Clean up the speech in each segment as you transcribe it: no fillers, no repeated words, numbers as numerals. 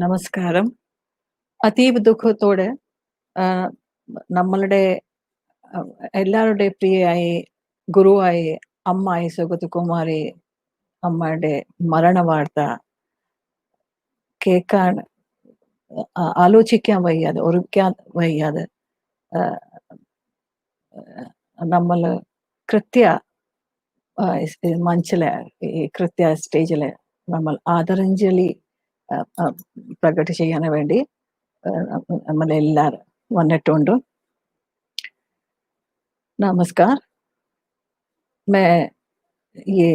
നമസ്കാരം. അതീവ ദുഃഖത്തോടെ നമ്മളുടെ എല്ലാവരുടെയും പ്രിയയായി ഗുരുവായി അമ്മായി സുഗതകുമാരി അമ്മയുടെ മരണവാർത്ത കേൾക്കാൻ ആലോചിക്കാൻ വയ്യാതെ ഓർക്കാൻ വയ്യാതെ നമ്മൾ കൃത്യ മഞ്ചില് ഈ കൃത്യ സ്റ്റേജില് നമ്മൾ ആദരാഞ്ജലി പ്രകട ചെയ്യാൻ വേണ്ടി നമ്മളെല്ലാവരും വന്നിട്ടുണ്ട്. नमस्कार. मैं ये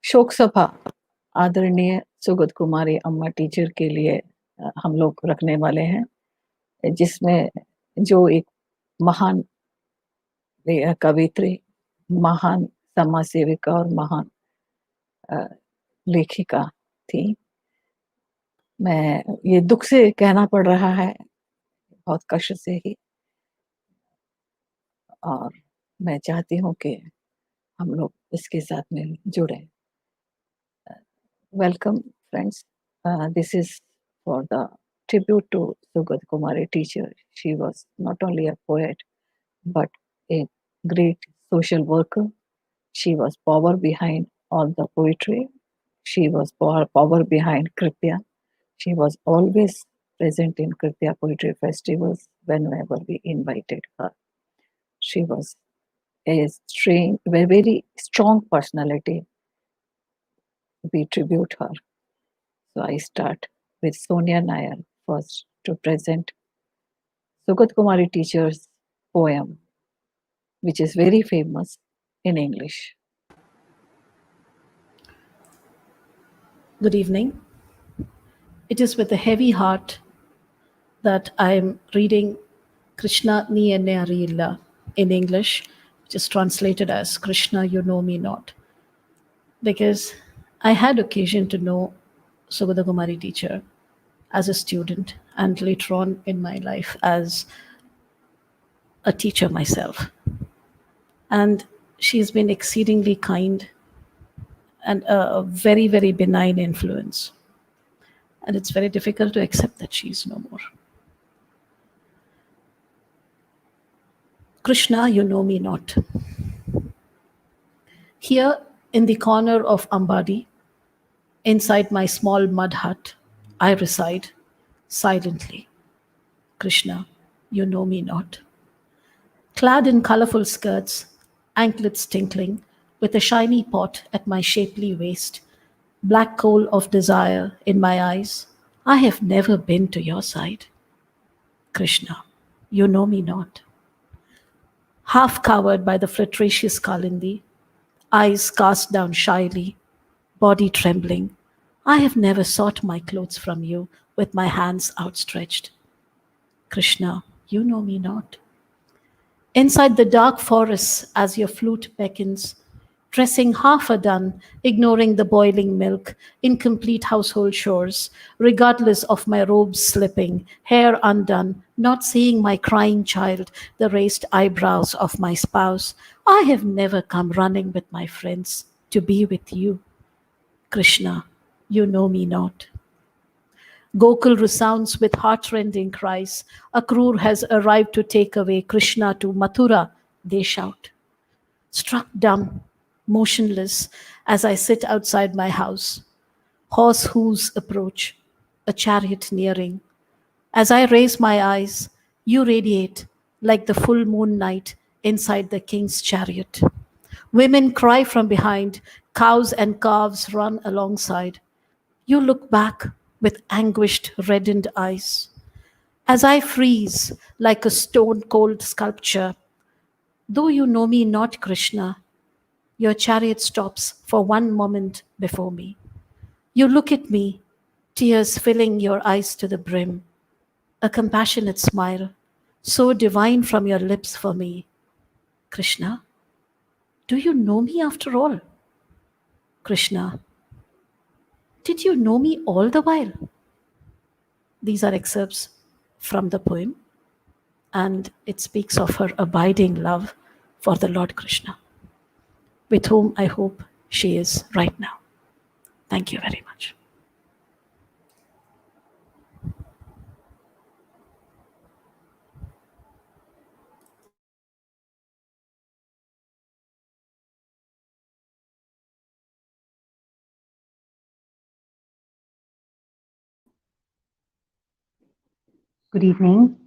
शोक सभा आदरणीय सुगत कुमारी अम्मा टीचर के लिए हम लोग रखने वाले हैं, जिसमें जो एक महान कवित्री, महान समाज सेविका और महान लेखिका थी. मैं ये दुख से कहना पड़ रहा है, बहुत कष्ट से ही, और मैं चाहती हूँ कि हम लोग इसके साथ में जुड़े. Welcome friends. This is for the tribute to Sugathakumari teacher. She was not only a poet but a great social worker. She was power behind all the poetry. She was power behind Kritya. She was always present in Kritya-Poetry festivals whenever we invited her. She was a very strong personality. We tribute her. So I start with Sonia Nair first to present Sugathakumari teacher's poem, which is very famous in English. Good evening. It is with a heavy heart that I am reading Krishna Ni Enne Ariyilla in English, which is translated as Krishna, You Know Me Not, because I had occasion to know Sugathakumari teacher as a student and later on in my life as a teacher myself. And she's been exceedingly kind and a very, very benign influence. And it's very difficult to accept that she's no more. Krishna, You Know Me Not. Here in the corner of Ambadi, inside my small mud hut, I reside silently. Krishna, You Know Me Not. Clad in colorful skirts, anklets tinkling, with a shiny pot at my shapely waist, black coal of desire in my eyes, I have never been to your side. Krishna, You Know Me Not. Half covered by the flirtatious kalindi, eyes cast down shyly, body trembling, I have never sought my clothes from you with my hands outstretched. Krishna, You Know Me Not. Inside the dark forests as your flute beckons, dressing half a done, ignoring the boiling milk, incomplete household chores, regardless of my robes slipping, hair undone, not seeing my crying child, the raised eyebrows of my spouse, I have never come running with my friends to be with you. Krishna, You Know Me Not. Gokul resounds with heartrending cries. Akrur has arrived to take away Krishna to Mathura, they shout. Struck dumb, motionless, as I sit outside my house. Horse hooves approach, a chariot nearing. As I raise my eyes, you radiate like the full moon night inside the king's chariot. Women cry from behind, cows and calves run alongside. You look back with anguished, reddened eyes. As I freeze like a stone-cold sculpture, though you know me not, Krishna, your chariot stops for one moment before me. You look at me, tears filling your eyes to the brim, a compassionate smile, so divine from your lips for me. Krishna, do you know me after all? Krishna, did you know me all the while? These are excerpts from the poem, and it speaks of her abiding love for the Lord Krishna, with whom I hope she is right now. Thank you very much. Good evening.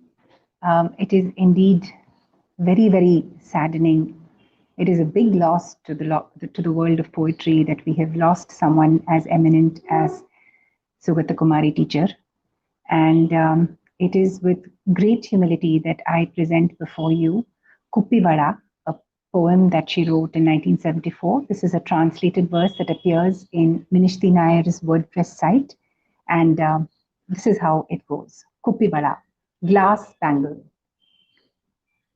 It is indeed very, very saddening. It is a big loss to to the world of poetry that we have lost someone as eminent as Sugathakumari teacher. And it is with great humility that I present before you Kuppivada, a poem that she wrote in 1974. This is a translated verse that appears in Minishti Nair's WordPress site. And this is how it goes. Kuppivada, glass bangle.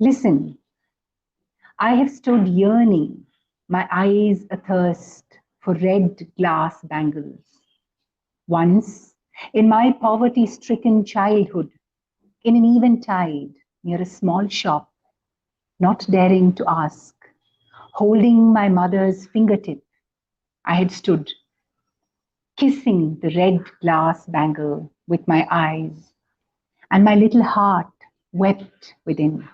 Listen, I have stood yearning, my eyes athirst for red glass bangles. Once, in my poverty stricken childhood, in an eventide near a small shop, not daring to ask, holding my mother's fingertip, I had stood, kissing the red glass bangle with my eyes, and my little heart wept within.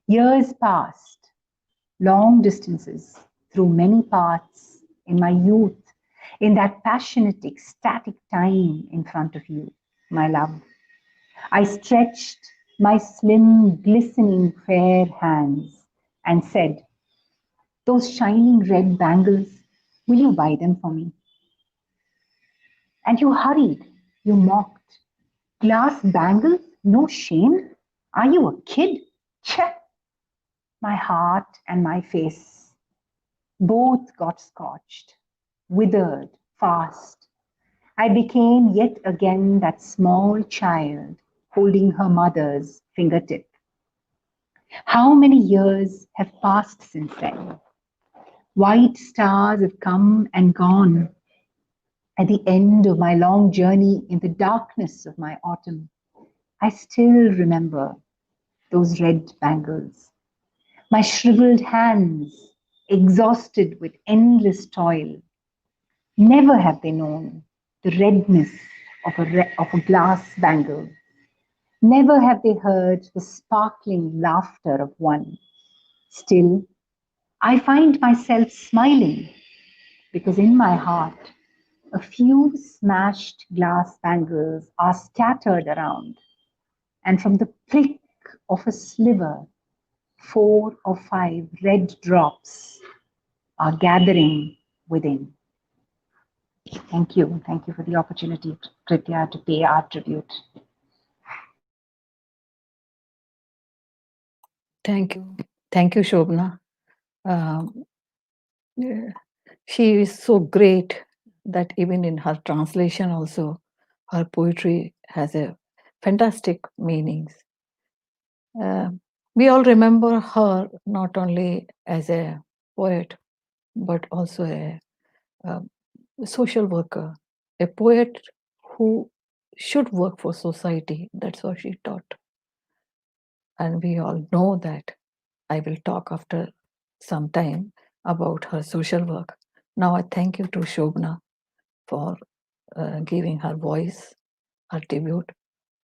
Years passed, long distances, through many paths in my youth, in that passionate, ecstatic time in front of you, my love. I stretched my slim, glistening, fair hands and said, those shining red bangles, will you buy them for me? And you hurried, you mocked. Glass bangles? No shame? Are you a kid? Tch! My heart and my face both got scorched, withered fast. I became yet again that small child holding her mother's fingertip. How many years have passed since then? White stars have come and gone. At the end of my long journey in the darkness of my autumn, I still remember those red bangles. My shriveled hands, exhausted with endless toil, never have they known the redness of of a glass bangle. Never have they heard the sparkling laughter of one. Still, I find myself smiling because in my heart, a few smashed glass bangles are scattered around, and from the prick of a sliver, 4 or 5 red drops are gathering within. Thank you. Thank you for the opportunity, Kritya, to pay our tribute. Thank you, Shobna. Um, yeah, she is so great that even in her translation also, her poetry has a fantastic meanings. We all remember her not only as a poet, but also a social worker, a poet who should work for society. That's what she taught. And we all know that. I will talk after some time about her social work. Now I thank you to Shobna for giving her voice, her tribute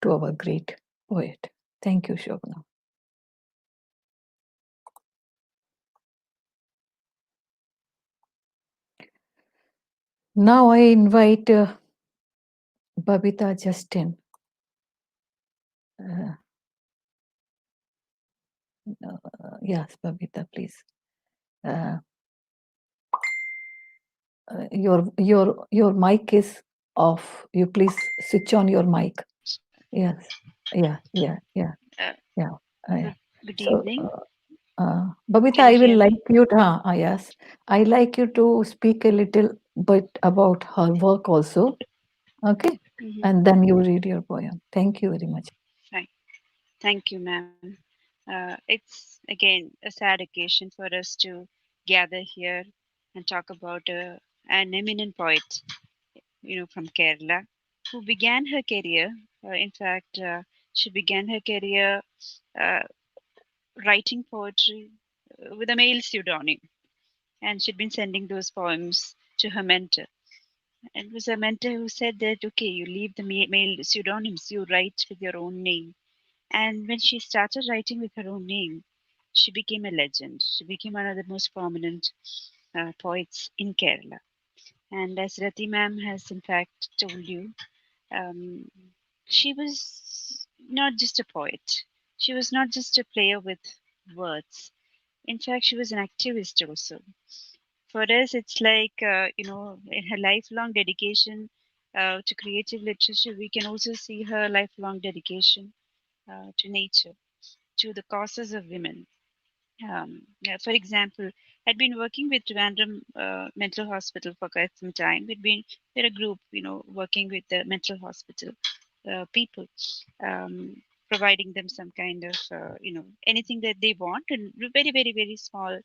to our great poet. Thank you, Shobna. Now I invite Babitha Justin. Uh, yes, Babitha, please. Uh, your mic is off. You please switch on your mic. Yes. Yeah. Uh, Yeah. good, good So, evening. Babita, Can you I will hear me? like you to, yes, I like you to speak a little bit about her work also. Okay. Mhm. And then you read your poem. Thank you very much. Fine. Thank you, ma'am. It's again a sad occasion for us to gather here and talk about an eminent poet, from Kerala, who began her career. In fact, she began her career uh, writing poetry with a male pseudonym, and she'd been sending those poems to her mentor. And it was a mentor who said that, okay, you leave the male pseudonyms, you write with your own name. And when she started writing with her own name, she became a legend. She became one of the most prominent poets in Kerala. And as Rati ma'am has in fact told you, um, she was not just a poet. She was not just a player with words. In fact, she was an activist also. For us, it's like, in her lifelong dedication to creative literature, we can also see her lifelong dedication to nature, to the causes of women. Yeah, for example, I'd been working with Random Mental Hospital for quite some time. We're a group, working with the mental hospital people, um, providing them some kind of, anything that they want in very, very, very small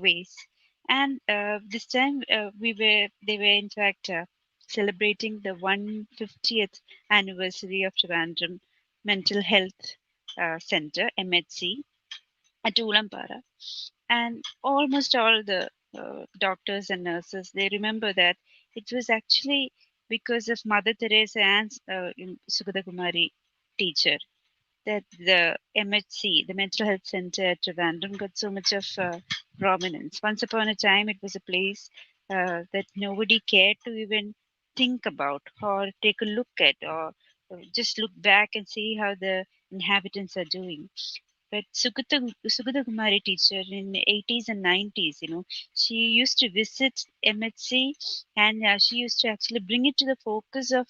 ways. And this time they were in fact celebrating the 150th anniversary of Random Mental Health Center, MHC, at Ulampara, and almost all the doctors and nurses, they remember that it was actually because of Mother Teresa and Sugathakumari teacher that the MHC, the Mental Health Center at Trivandrum, got so much of prominence. Once upon a time, it was a place that nobody cared to even think about or take a look at, or just look back and see how the inhabitants are doing. But Sugatha Kumari teacher in 80s and 90s, she used to visit MHC, and she used to actually bring it to the focus of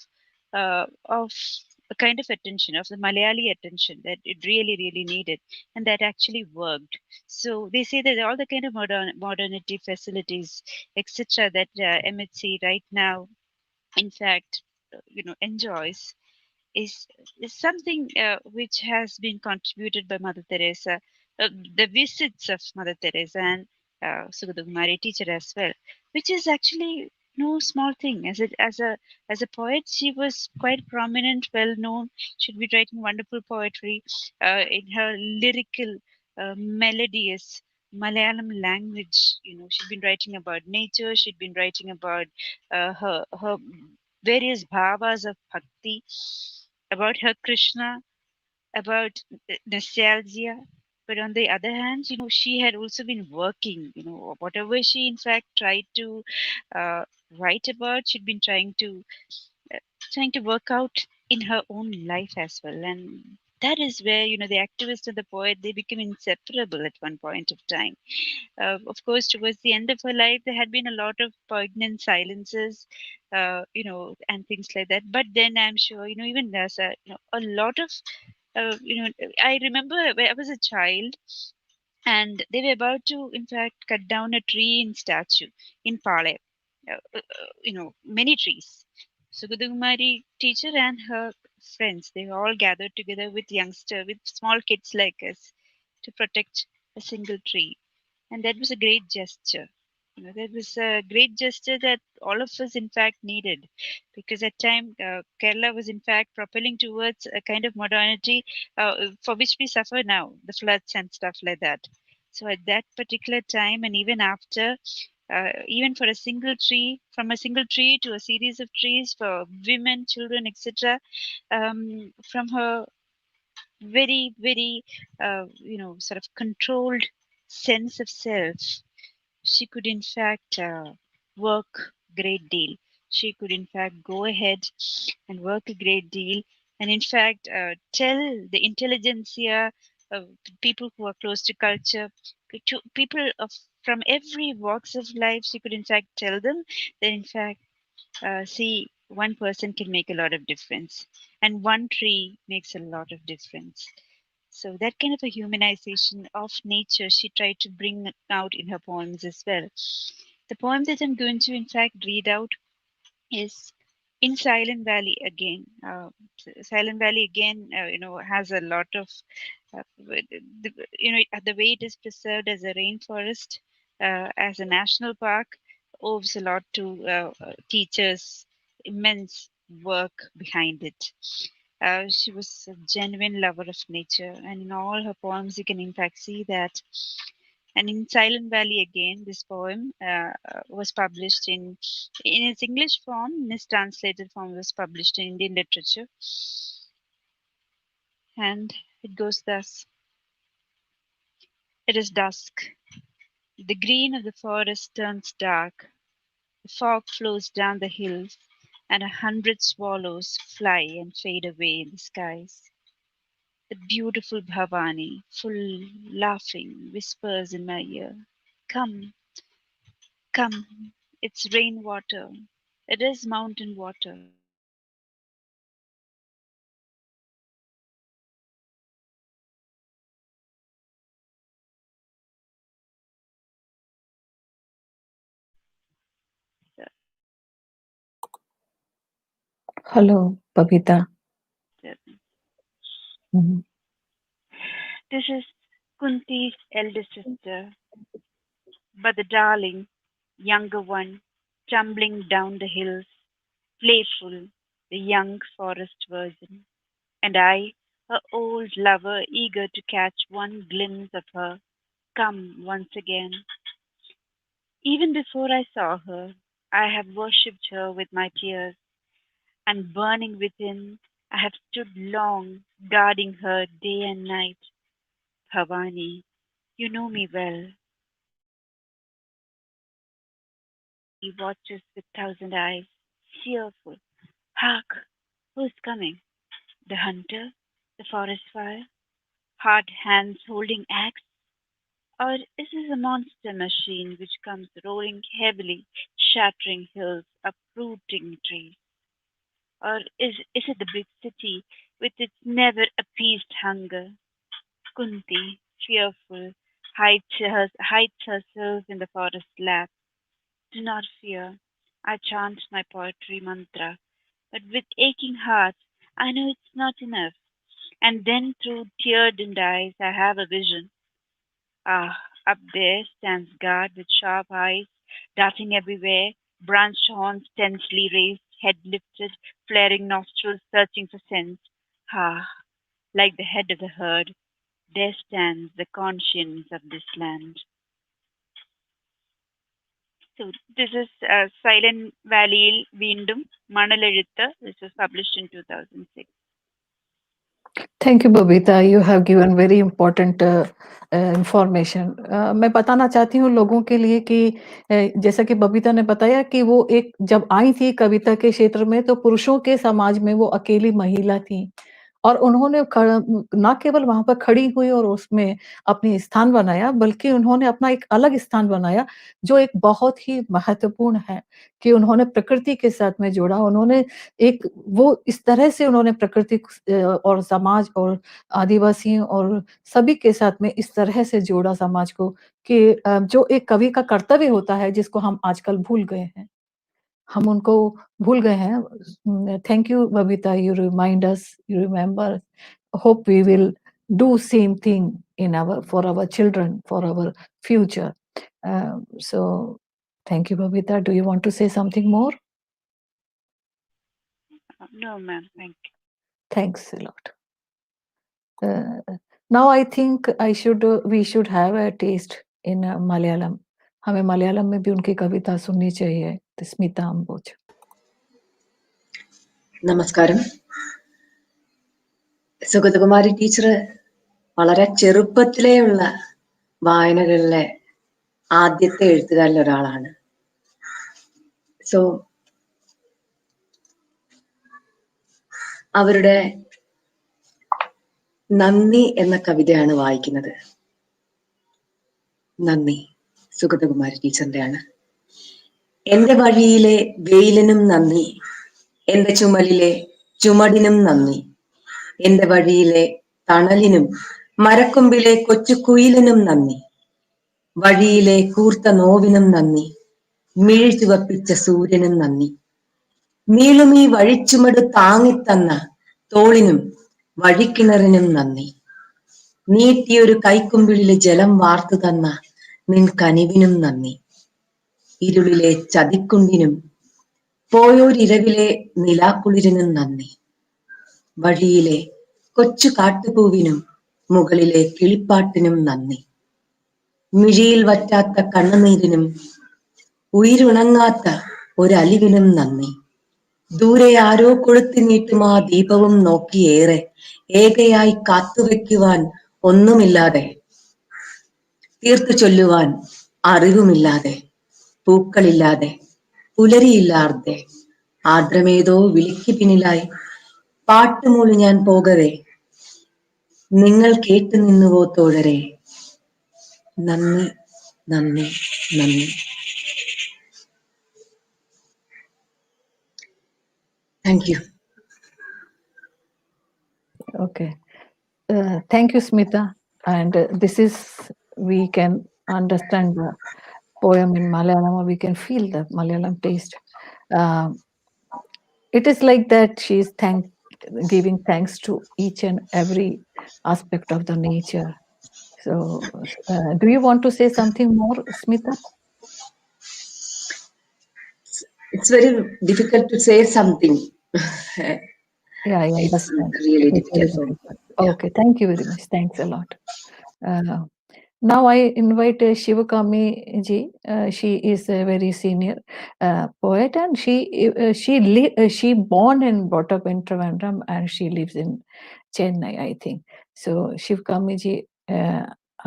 a kind of attention, of the Malayali attention that it really, really needed, and that actually worked. So they say that all the kind of modernity facilities, etc., that MHC right now, in fact, enjoys is something which has been contributed by Mother Teresa, the visits of Mother Teresa and Sugathakumari teacher as well, which is actually no small thing. As a poet, she was quite prominent, well known. She'd be writing wonderful poetry in her lyrical, melodious Malayalam language. She'd been writing about nature. She'd been writing about her various bhavas of bhakti, about her Krishna, about nostalgia. But on the other hand, she had also been working, whatever she in fact tried to uh, write about, she'd been uh, trying to work out in her own life as well. And that is where, the activist and the poet, they became inseparable at one point of time. Of course, towards the end of her life, there had been a lot of poignant silences, and things like that. But then I'm sure, even there's a lot of, I remember when I was a child, and they were about to, in fact, cut down a tree in statue in Pale. Many trees. Sugathakumari teacher and her friends, they all gathered together with small kids like us to protect a single tree, and that was a great gesture. That was a great gesture that all of us in fact needed, because at time Kerala was in fact propelling towards a kind of modernity for which we suffer now, the floods and stuff like that. So at that particular time, and even after, even for a single tree, from a single tree to a series of trees for women, children, etc., from her very, very, sort of controlled sense of self, she could in fact work great deal. She could in fact go ahead and work a great deal, and in fact tell the intelligentsia, people who are close to culture, to people of from every walks of life. She could in fact tell them that in fact, see, one person can make a lot of difference, and one tree makes a lot of difference. So that kind of a humanization of nature she tried to bring out in her poems as well. The poem that I'm going to in fact read out is in Silent Valley again. Silent Valley again, has a lot of, the way it is preserved as a rainforest, as a national park, owes a lot to teachers' immense work behind it. She was a genuine lover of nature, and in all her poems, you can in fact see that. And in Silent Valley again, this poem was published in its English form. In its translated form, was published in Indian literature, and it goes thus: It is dusk. The green of the forest turns dark. The fog flows down the hills, and 100 swallows fly and fade away in the skies. The beautiful Bhavani, full laughing, whispers in my ear, "Come, come, it's rainwater. It is mountain water. Hello, Babitha. Mhm. This is Kunti's elder sister, but the darling, younger one, tumbling down the hills, playful, the young forest virgin. And I, her old lover, eager to catch one glimpse of her, come once again. Even before I saw her, I have worshipped her with my tears, and burning within, I have stood long, guarding her day and night. Bhavani, you know me well. He watches with thousand eyes, fearful. Hark! Who is coming? The hunter? The forest fire? Hard hands holding axe? Or is this a monster machine which comes roaring heavily, shattering hills, uprooting trees? Or is it the big city with its never appeased hunger? Kunti, fearful, hides herself in the forest lap. Do not fear. I chant my poetry mantra, but with aching heart, I know it's not enough. And then through tear-dimmed eyes, I have a vision. Ah, up there stands guard with sharp eyes, darting everywhere, branched horns tensely raised, head lifted, flaring nostrils searching for scent. Ah, like the head of the herd, there stands the conscience of this land. So this is Silent Valley Veendum, Manalezhuthu. This was published in 2006. Thank you, Babita. You have given very important information. मैं बताना चाहती हूँ लोगों के लिए कि जैसा कि बबीता ने बताया कि वो एक जब आई थी कविता के क्षेत्र में तो पुरुषों के समाज में वो अकेली महिला थी और उन्होंने ना केवल वहाँ पर खड़ी हुई और उसमें अपनी स्थान बनाया, बल्कि उन्होंने अपना एक अलग स्थान बनाया, जो एक बहुत ही महत्वपूर्ण है कि उन्होंने प्रकृति के साथ में जोड़ा। उन्होंने एक वो इस तरह से उन्होंने प्रकृति और समाज और आदिवासियों और सभी के साथ में इस तरह से जोड़ा समाज को कि जो एक कवि का कर्तव्य होता है, जिसको हम आजकल भूल गए हैं। हम उनको भूल गए हैं। Thank you Babita, you remind us, you remember. Hope we will do same thing in our for our children, for our future. So thank you Babita. Do you want to say something more? No, ma'am. Thank you. Thanks a lot. Now I think we should have a taste in Malayalam. हमें मलयालम में भी उनकी कविता सुननी चाहिए। स्मिता अम्बोज। നമസ്കാരം. Sugathakumari teacher വളരെ ചെറുപ്പത്തിലേയുള്ള വായനകളിലെ ആദ്യത്തെ എഴുത്തുകാരിൽ ഒരാളാണ്. സോ അവരുടെ നന്ദി എന്ന കവിതയാണ് വായിക്കുന്നത്. നന്ദി സുഗതകുമാരി ടീച്ചറിന്റെയാണ്. എന്റെ വഴിയിലെ വെയിലിനും നന്ദി, എന്റെ ചുമലിലെ ചുമടിനും നന്ദി, എന്റെ വഴിയിലെ തണലിനും മരക്കൊമ്പിലെ കൊച്ചു കുയിലിനും നന്ദി, വഴിയിലെ കൂർത്ത നോവിനും നന്ദി, മിഴി ചുവപ്പിച്ച സൂര്യനും നന്ദി, നീളുമീ വഴിച്ചുമട് താങ്ങിത്തന്ന തോളിനും വഴിക്കിണറിനും നന്ദി, നീട്ടിയൊരു കൈക്കുമ്പിളിലെ ജലം വാർത്തു തന്ന നിൻ കനിവിനും നന്ദി, ഇരുളിലെ ചതിക്കുണ്ടിനും പോയോരിരവിലെ നിലാക്കുളിരിനും നന്ദി, വഴിയിലെ കൊച്ചു കാട്ടുപൂവിനും മുകളിലെ കിളിപ്പാട്ടിനും നന്ദി, മിഴിയിൽ വറ്റാത്ത കണ്ണുനീരിനും ഉയിരുണങ്ങാത്ത ഒരലിവിനും നന്ദി, ദൂരെ ആരോ കൊളുത്തി നീട്ടും ആ ദീപവും നോക്കിയേറെ ഏകയായി കാത്തുവെക്കുവാൻ ഒന്നുമില്ലാതെ, തീർത്തു ചൊല്ലുവാൻ അറിവുമില്ലാതെ, പൂക്കളില്ലാതെ, പുലരിയില്ലാതെ, ആർദ്രമേതോ വിളിക്ക് പിന്നിലായി പാട്ടുമൂളി ഞാൻ പോകവേ, നിങ്ങൾ കേട്ടു നിന്നുവോ തോഴരെ? നന്ദി, നന്ദി, നന്ദി. Thank you. Okay. Thank you, Smitha. And this is, we can understand the poem in Malayalam, or we can feel the Malayalam taste. It is like that she is giving thanks to each and every aspect of the nature. So, do you want to say something more, Smitha? It's very difficult to say something. Yeah, I It's understand. really It is very difficult for me. difficult. Yeah. Okay, thank you very much. Thanks a lot. Now I invite Sivakami ji. She is a very senior poet, and she born and brought up in Trivandrum, and she lives in Chennai, I think. So Sivakami ji,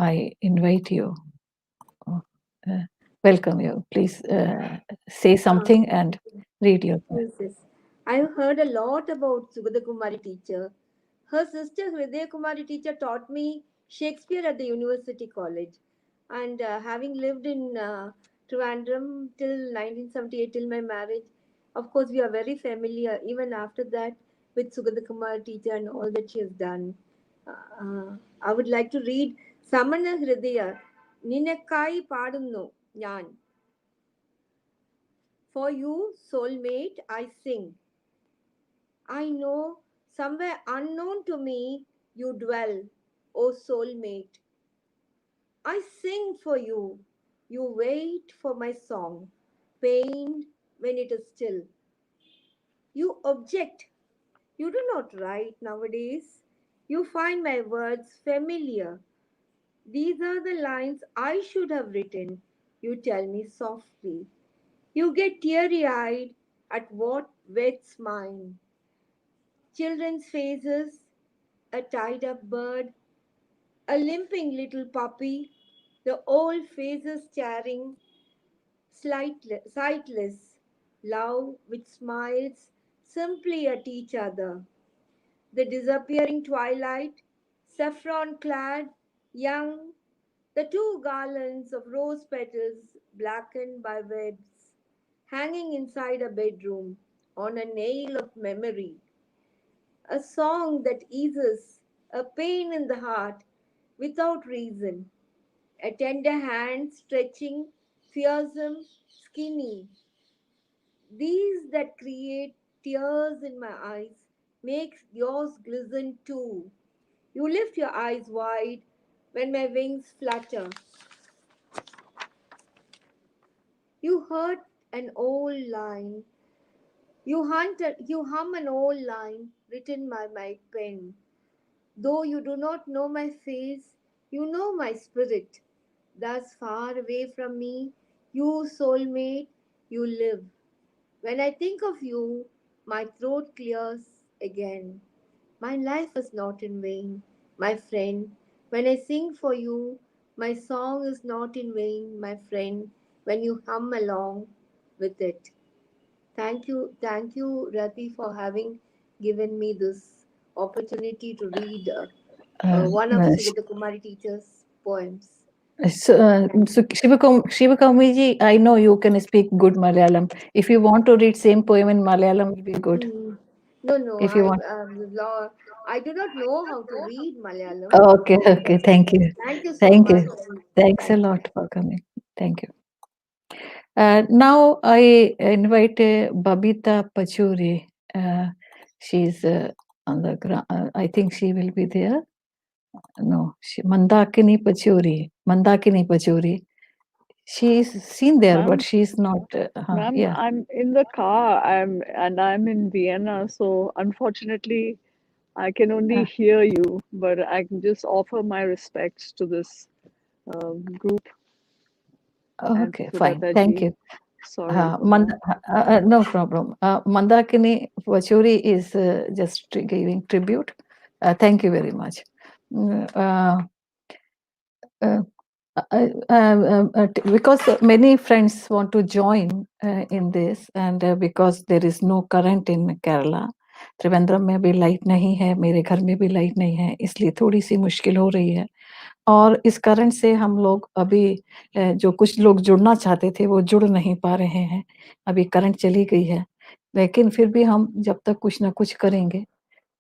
I invite you. Welcome you. Please say something and read your poem. Yes, yes. I've heard a lot about Sugathakumari teacher. Her sister Kumari teacher taught me Shakespeare at the University College. And having lived in Trivandrum till 1978, till my marriage, of course, we are very familiar, even after that, with Sugathakumari teacher and all that she has done. I would like to read Samana Hridaya, Ninakkai Padunno Nyan. For you, soulmate, I sing. I know somewhere unknown to me you dwell, O soulmate. I sing for you. You wait for my song, pained when it is still. You object. You do not write nowadays. You find my words familiar. These are the lines I should have written. You tell me softly. You get teary eyed at what wets mine. Children's faces, a tied up bird, a limping little puppy, the old faces staring, sightless, love which smiles simply at each other. The disappearing twilight, saffron clad, young, the two garlands of rose petals blackened by webs, hanging inside a bedroom on a nail of memory. A song that eases a pain in the heart without reason, a tender hand stretching, fearsome, skinny. These that create tears in my eyes makes yours glisten too. You lift your eyes wide when my wings flutter. You hurt an old line. You hum an old line written by my pen. Though you do not know my face, you know my spirit. Thus far away from me, you soulmate, you live. When I think of you, my throat clears again. My life is not in vain, my friend. When I sing for you, my song is not in vain, my friend, when you hum along with it. Thank you, Rati, for having given me this opportunity to read one of Sugathakumari teacher's poems. So Shivakami, I know you can speak good Malayalam. If you want to read same poem in Malayalam, it will be good. No, If you want. I do not know how to read Malayalam. Okay, thank you. Thank you so Thank much. you. Thanks a lot for coming. Thank you. Now I invite Babitha Pachuri. She's on the ground. I think she will be there. No, Mandakini Pachuri. She's seen there, but she's not. Ma'am, Yeah. I'm in the car. I'm in Vienna, so unfortunately, I can only hear you. But I can just offer my respects to this group. Okay, and fine. Sugatha Thank ji. you. Sorry for that. No problem. Mandakini Pachuri is just giving tribute. Thank you very much. Because many friends want to join in this, and because there is no current in Kerala, Trivandrum में भी light नहीं है, मेरे घर में भी light नहीं है, इसलिए थोड़ी-सी मुश्किल हो रही है। और इस कारण से हम लोग अभी जो कुछ लोग जुड़ना चाहते थे, वो जुड़ नहीं पा रहे हैं। अभी करंट चली गई है, लेकिन फिर भी हम जब तक कुछ न कुछ करेंगे,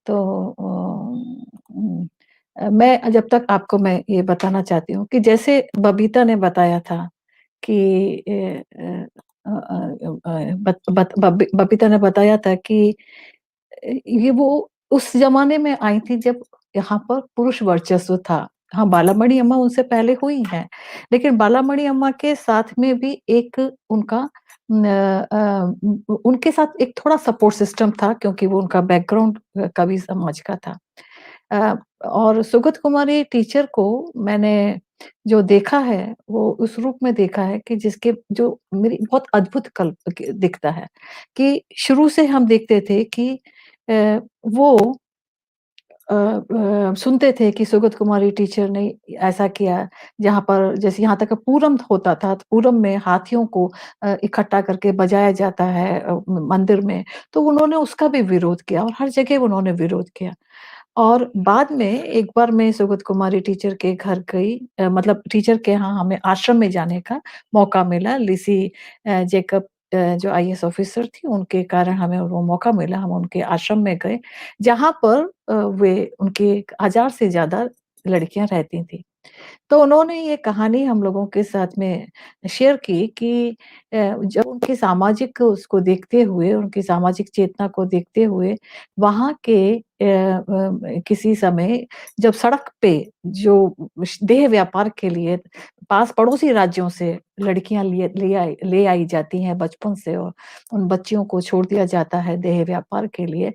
तो मैं जब तक आपको मैं ये बताना चाहती हूँ कि जैसे बबीता ने बताया था कि बबीता ने बताया था कि ये वो उस ज़माने में आई थी जब यहाँ पर पुरुष वर्चस्व था। हाँ, बालामणि अम्मा उनसे पहले हुई हैं, लेकिन बालामणि अम्मा के साथ में भी एक उनका उनके साथ एक थोड़ा सपोर्ट सिस्टम था, क्योंकि वो उनका बैकग्राउंड कवि समाज का था। अ, और सुगत कुमारी टीचर को मैंने जो देखा है, वो उस रूप में देखा है कि जिसके जो मेरी बहुत अद्भुत कल्प क दिखता है, कि शुरू से हम देखते थे कि वो सुनते थे कि सुगत कुमारी टीचर ने ऐसा किया, जहाँ पर जैसे यहाँ तक पूरम होता था, तो पूरम में हाथियों को इकट्ठा करके बजाया जाता है मंदिर में, तो उन्होंने उसका भी विरोध किया और हर जगह उन्होंने विरोध किया। और बाद में एक बार मैं सुगत कुमारी टीचर के घर गई, मतलब टीचर के यहाँ हमें आश्रम में जाने का मौका मिला। लिसी जेकब जो आईएएस ऑफिसर थी, उनके कारण हमें वो मौका मिला, हम उनके आश्रम में गए, जहाँ पर वे उनकी 1000 से ज़्यादा लड़कियाँ रहती थीं। तो उन्होंने ये कहानी हम लोगों के साथ में शेयर की कि जब उनकी सामाजिक उसको देखते हुए, उनकी सामाजिक चेतना को देखते हुए, वहाँ के किसी समय जब सड़क पे जो देह व्यापार के लिए पास पड़ोसी राज्यों से लड़कियाँ ले आई जाती हैं बचपन से, और उन बच्चियों को छोड़ दिया जाता है देह व्यापार के लिए।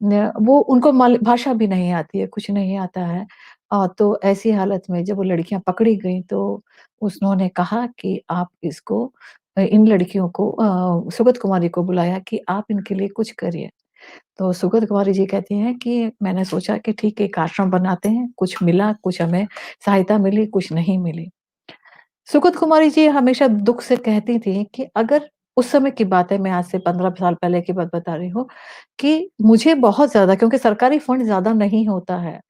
न वो उनको माल भाषा भी नहीं आती है, कुछ नहीं आता है। तो ऐसी हालत में जब वो लड़कियाँ पकड़ी गईं, तो उन्होंने कहा कि आप इसको इन लड़कियों को सुगत कुमारी को बुलाया कि आप इनके लिए कुछ करिए। तो सुगत कुमारी जी कहती हैं कि मैंने सोचा कि ठीक है, एक आश्रम बनाते हैं, कुछ मिला, कुछ हमें सहायता मिली, कुछ नहीं मिली। सुगत कुमारी जी हमेशा दुःख से कहती थी कि अगर उस समय की बात है, मैं आज से 15 साल पहले की बात बता रही हूँ, कि मुझे बहुत ज़्यादा, क्योंकि सरकारी फंड ज़्यादा नहीं होता है